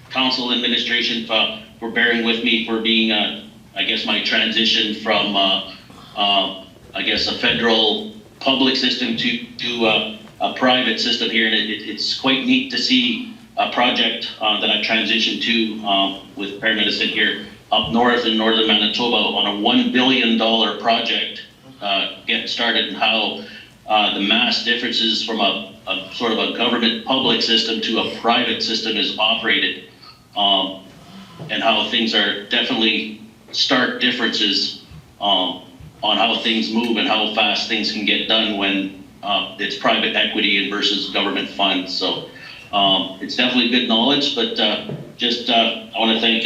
council administration for bearing with me for being, I guess, my transition from, I guess, a federal public system to a private system here, and it's quite neat to see a project that I transitioned to with paramedicine here up north in northern Manitoba on a $1 billion project getting started, and how the mass differences from a sort of a government public system to a private system is operated, and how things are definitely stark differences on how things move and how fast things can get done when it's private equity versus government funds. So it's definitely good knowledge, but I want to thank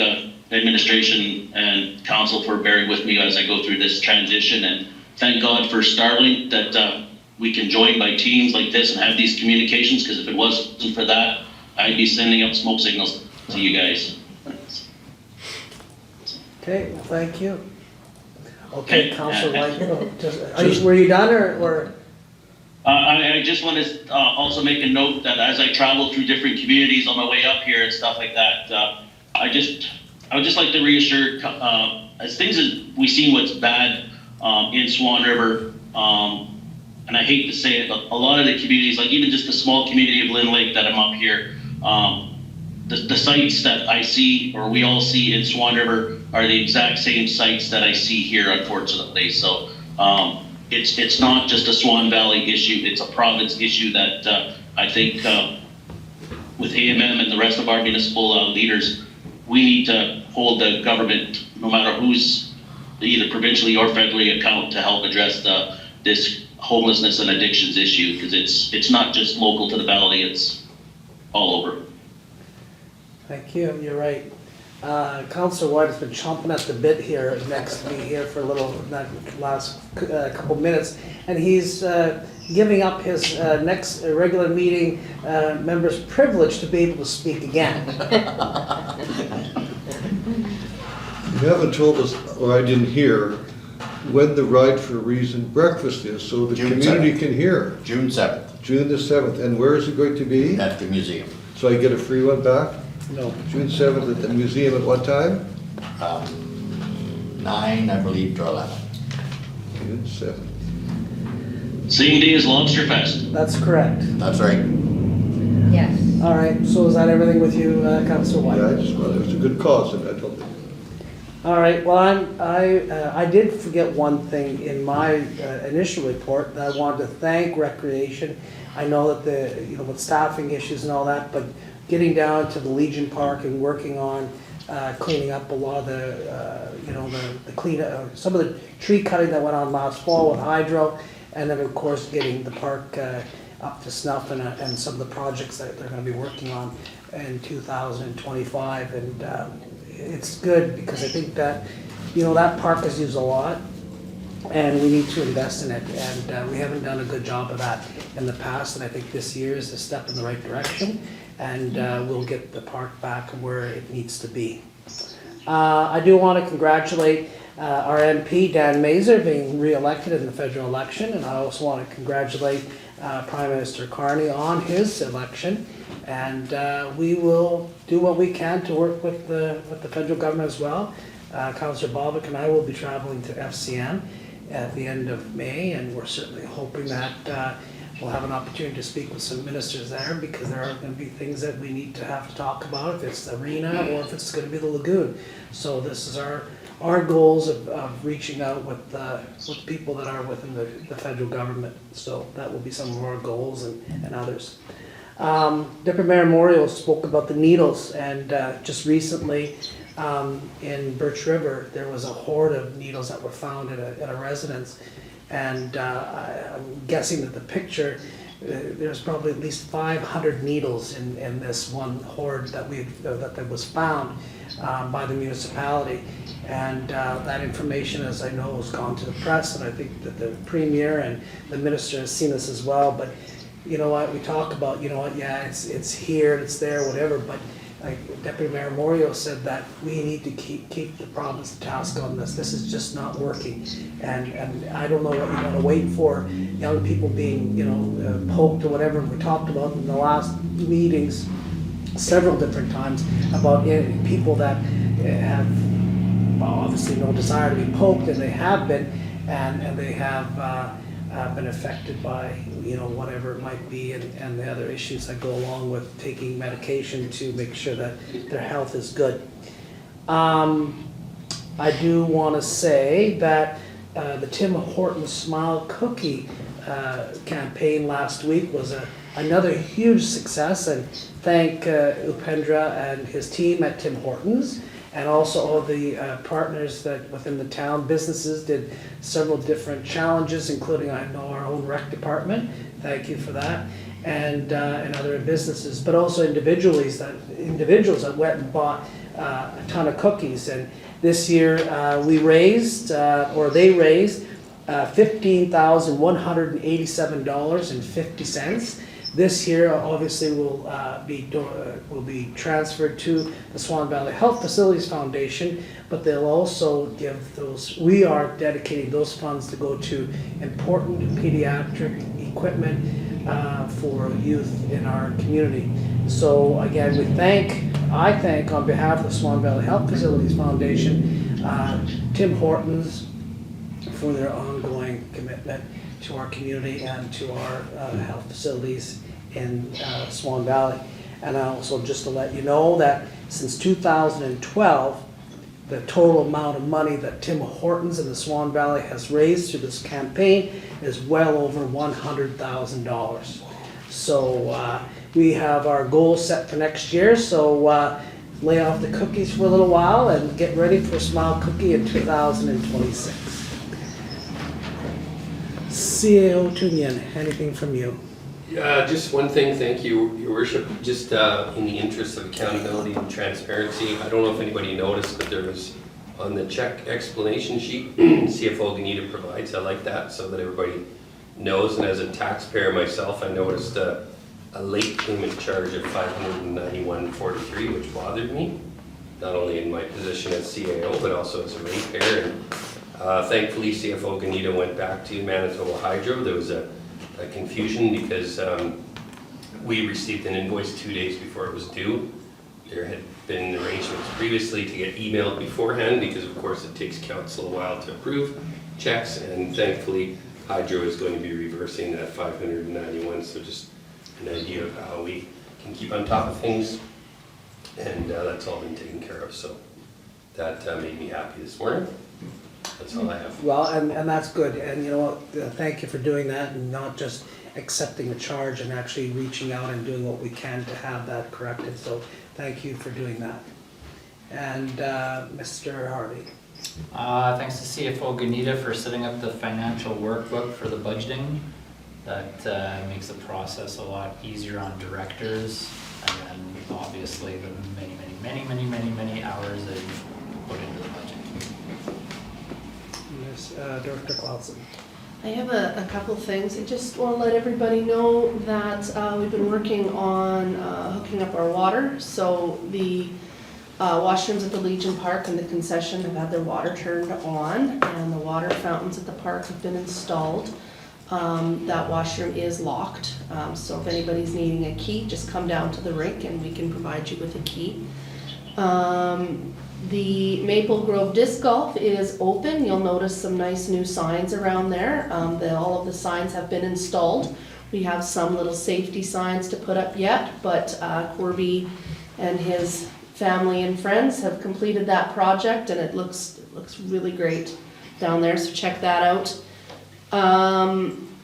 administration and council for bearing with me as I go through this transition, and thank God for Starlink that we can join by teams like this and have these communications, because if it wasn't for that, I'd be sending up smoke signals to you guys. Okay, well, thank you. Okay, Councillor Whyte, were you done or? I just want to also make a note that as I travel through different communities on my way up here and stuff like that, I would just like to reassure, as things as we see what's bad in Swan River, and I hate to say it, but a lot of the communities, like even just the small community of Lynn Lake that I'm up here, the sites that I see, or we all see in Swan River, are the exact same sites that I see here, unfortunately. So it's not just a Swan Valley issue, it's a province issue that I think with AMM and the rest of our municipal leaders, we need to hold the government, no matter who's either provincially or federally, account to help address this homelessness and addictions issue, because it's not just local to the valley, it's all over. Thank you, you're right. Councillor Whyte has been chomping at the bit here next to me here for a little, that last couple minutes, and he's giving up his next regular meeting member's privilege to be able to speak again. You haven't told us, or I didn't hear, when the Ride for a Reason breakfast is, so the June community 7th. can hear. June 7th June the 7th, and where is it going to be? at the museum. So I get a free one back? No. June 7th at the museum at what time? 9, I believe, to 11. June 7th. Same day as Lobster Fest. That's correct. That's right. Yes. All right, so is that everything with you, Councillor Whyte? Yeah, I just, well, there's a good cause in that, don't they? All right, well, I did forget one thing in my initial report, that I wanted to thank Recreation. I know that with staffing issues and all that, but getting down to the Legion Park and working on cleaning up a lot of the clean, some of the tree cutting that went on last fall with hydro, and then of course getting the park up to snuff and some of the projects that they're going to be working on in 2025, and it's good because I think that that park is used a lot, and we need to invest in it, and we haven't done a good job of that in the past, and I think this year is a step in the right direction, and we'll get the park back where it needs to be. I do want to congratulate our MP, Dan Mazur, being re-elected in the federal election, and I also want to congratulate Prime Minister Carney on his election, and we will do what we can to work with the federal government as well. Councillor Bobick and I will be traveling to FCM at the end of May, and we're certainly hoping that we'll have an opportunity to speak with some ministers there, because there are going to be things that we need to have to talk about, if it's the arena or if it's going to be the lagoon. So this is our goals of reaching out with people that are within the federal government. So that will be some of our goals and others. Deputy Mayor Moriaux spoke about the needles, and just recently in Birch River there was a hoard of needles that were found at a residence, and I'm guessing that the picture, there's probably at least 500 needles in this one hoard that was found by the municipality, and that information, as I know, has gone to the press, and I think that the Premier and the Minister has seen this as well. But you know what, we talk about, yeah, it's here, it's there, whatever, but like Deputy Mayor Moriaux said, that we need to keep the province task on this. This is just not working, and I don't know what you want to wait for, young people being poked or whatever. We talked about in the last meetings several different times about people that have obviously no desire to be poked, and they have been, and they have been affected by whatever it might be, and the other issues that go along with taking medication to make sure that their health is good. I do want to say that the Tim Hortons Smile Cookie campaign last week was another huge success, and thank Upendra and his team at Tim Hortons, and also all the partners that within the town. Businesses did several different challenges, including, I know, our own rec department. Thank you for that, and other businesses, but also individuals that went and bought a ton of cookies. And this year they raised $15,187.50. This year, obviously, will be transferred to the Swan Valley Health Facilities Foundation, but they'll also give those. We are dedicating those funds to go to important pediatric equipment for youth in our community. So again, I thank on behalf of the Swan Valley Health Facilities Foundation, Tim Hortons, for their ongoing commitment to our community and to our health facilities in Swan Valley. And also, just to let you know that since 2012, the total amount of money that Tim Hortons in the Swan Valley has raised through this campaign is well over $100,000. So we have our goal set for next year, so lay off the cookies for a little while and get ready for Smile Cookie in 2026. CAO Tewnion, anything from you? Just one thing, thank you, Your Worship. Just in the interest of accountability and transparency, I don't know if anybody noticed, but there was on the check explanation sheet, CFO Gnida provides. I like that so that everybody knows. And as a taxpayer myself, I noticed a late payment charge of $591.43, which bothered me. not only in my position as CAO, but also as a ratepayer. And thankfully, CFO Gnida went back to Manitoba Hydro. There was a confusion because we received an invoice 2 days before it was due. There had been arrangements previously to get emailed beforehand because of course it takes council a while to approve checks, and thankfully Hydro is going to be reversing that 591, so just an idea of how we can keep on top of things, and that's all been taken care of, so that made me happy this morning. That's all I have. Well, and that's good, and you know what, thank you for doing that, and not just accepting the charge and actually reaching out and doing what we can to have that corrected, so thank you for doing that. And Mr. Harvey. Thanks to CFO Gnida for setting up the financial workbook for the budgeting. That makes the process a lot easier on directors, and then obviously the many hours that you put into the budget. Ms. Director Clausen. I have a couple of things. I just want to let everybody know that we've been working on hooking up our water. So the washrooms at the Legion Park and the concession have had their water turned on, and the water fountains at the park have been installed. That washroom is locked, so if anybody's needing a key, just come down to the rink and we can provide you with a key. The Maple Grove Disc Golf is open. You'll notice some nice new signs around there. All of the signs have been installed. We have some little safety signs to put up yet, but Corby and his family and friends have completed that project, and it looks really great down there, so check that out.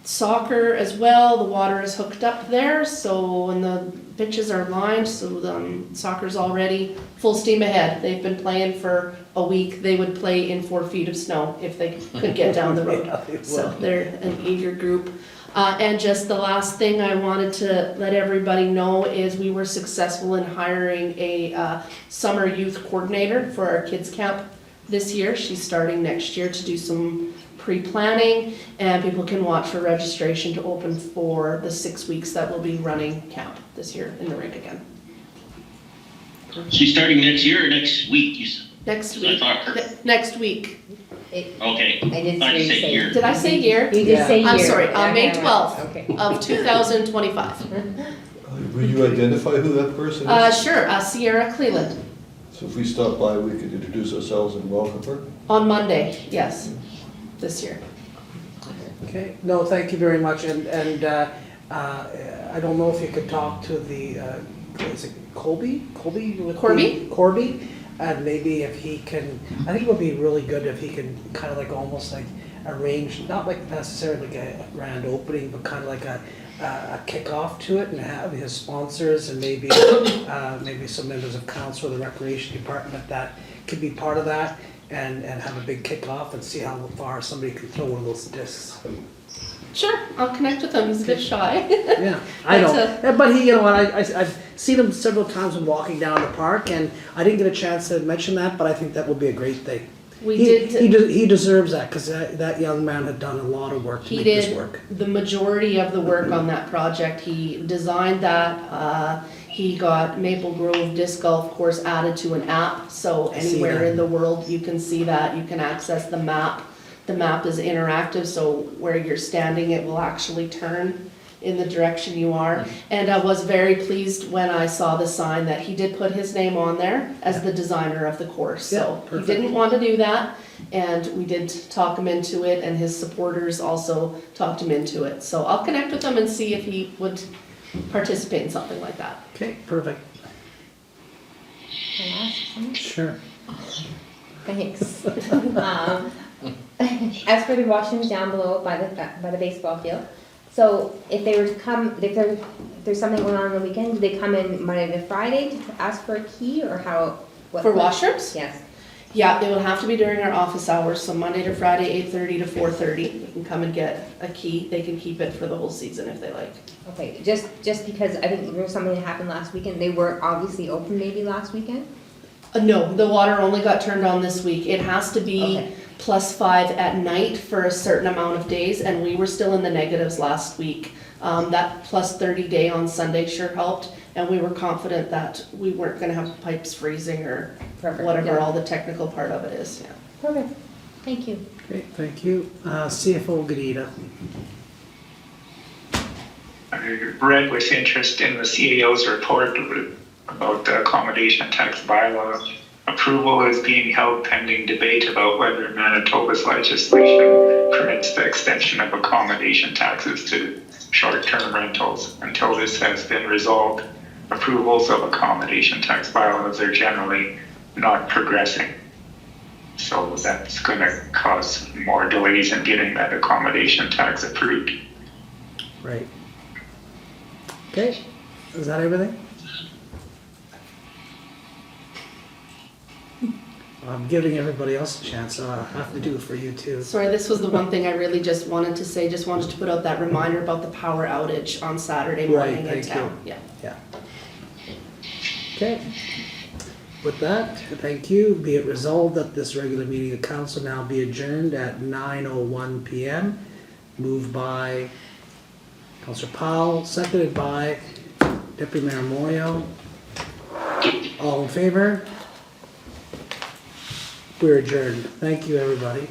Soccer as well, the water is hooked up there, so when the pitches are lined, so soccer's already full steam ahead. They've been playing for a week. They would play in 4 feet of snow if they could get down the road. So they're an eager group. And just the last thing I wanted to let everybody know is we were successful in hiring a summer youth coordinator for our kids camp this year. She's starting next year to do some pre-planning, and people can watch for registration to open for the 6 weeks that we'll be running camp this year in the rink again. She's starting next year or next week, you said? Next I week. thought Next week. Okay. I did Thought you say said year. Did I say year? You did say year. I'm sorry, May Okay. 12th Okay. of 2025. Will you identify who that person is? Sure, Sierra Cleland, So if we stop by, we could introduce ourselves and welcome her? on Monday, yes, this year. Okay, no, thank you very much, and I don't know if you could talk to the, is it Corby? Corby, and maybe if he can, I think it would be really good if he can kind of like almost like arrange, not like necessarily like a grand opening, but kind of like a kickoff to it, and have his sponsors and maybe maybe some members of council or the recreation department that could be part of that, and have a big kickoff and see how far somebody can throw one of those discs. Sure, I'll connect with him, he's a bit shy. Yeah, I know, but he, you know what, I've seen him several times when walking down the park, and I didn't get a chance to mention that, but I think that would be a great thing. He deserves that, because that young man had done a lot of work to make this work. He did the majority of the work on that project. He designed that. He got Maple Grove Disc Golf Course added to an app, so anywhere in the world you can see that. You can access the map. The map is interactive, so where you're standing, it will actually turn in the direction you are. And I was very pleased when I saw the sign that he did put his name on there as the designer of the course. So he didn't want to do that, and we did talk him into it, and his supporters also talked him into it. So I'll connect with him and see if he would participate in something like that. Okay, perfect. Can I ask something? Sure. Thanks. As for the washrooms down below by the baseball field, so if they were to come, if there's something going on the weekend, do they come in Monday to Friday to ask for a key, or how? For washrooms? Yes. Yeah, it will have to be during our office hours, so Monday to Friday, 8:30 to 4:30. They can come and get a key. They can keep it for the whole season if they like. Okay, just because I think there was something that happened last weekend, they were obviously open maybe last weekend? No, the water only got turned on this week. It has to be Okay. +5 at night for a certain amount of days, and we were still in the negatives last week. That plus 30-day on Sunday sure helped, and we were confident that we weren't gonna have pipes freezing or Perfect, whatever yeah. all the technical part of it is, yeah. Perfect, thank you. Okay, thank you. CFO Gnida. I read with interest in the CAO's report about the accommodation tax bylaw. Approval is being held pending debate about whether Manitoba's legislation permits the extension of accommodation taxes to short-term rentals. Until this has been resolved, approvals of accommodation tax bylaws are generally not progressing. So that's going to cause more delays in getting that accommodation tax approved. Right. Okay, is that everything? I'm giving everybody else a chance, so I have to do it for you too. Sorry, this was the one thing I really just wanted to say, just wanted to put out that reminder about the power outage on Saturday Right, morning in thank town. you. Yeah. Yeah. Okay. With that, thank you. Be it resolved that this regular meeting of council now be adjourned at 9:01 PM. Moved by Councillor Powell, seconded by Deputy Mayor Moriaux. All in favor? We're adjourned. Thank you, everybody.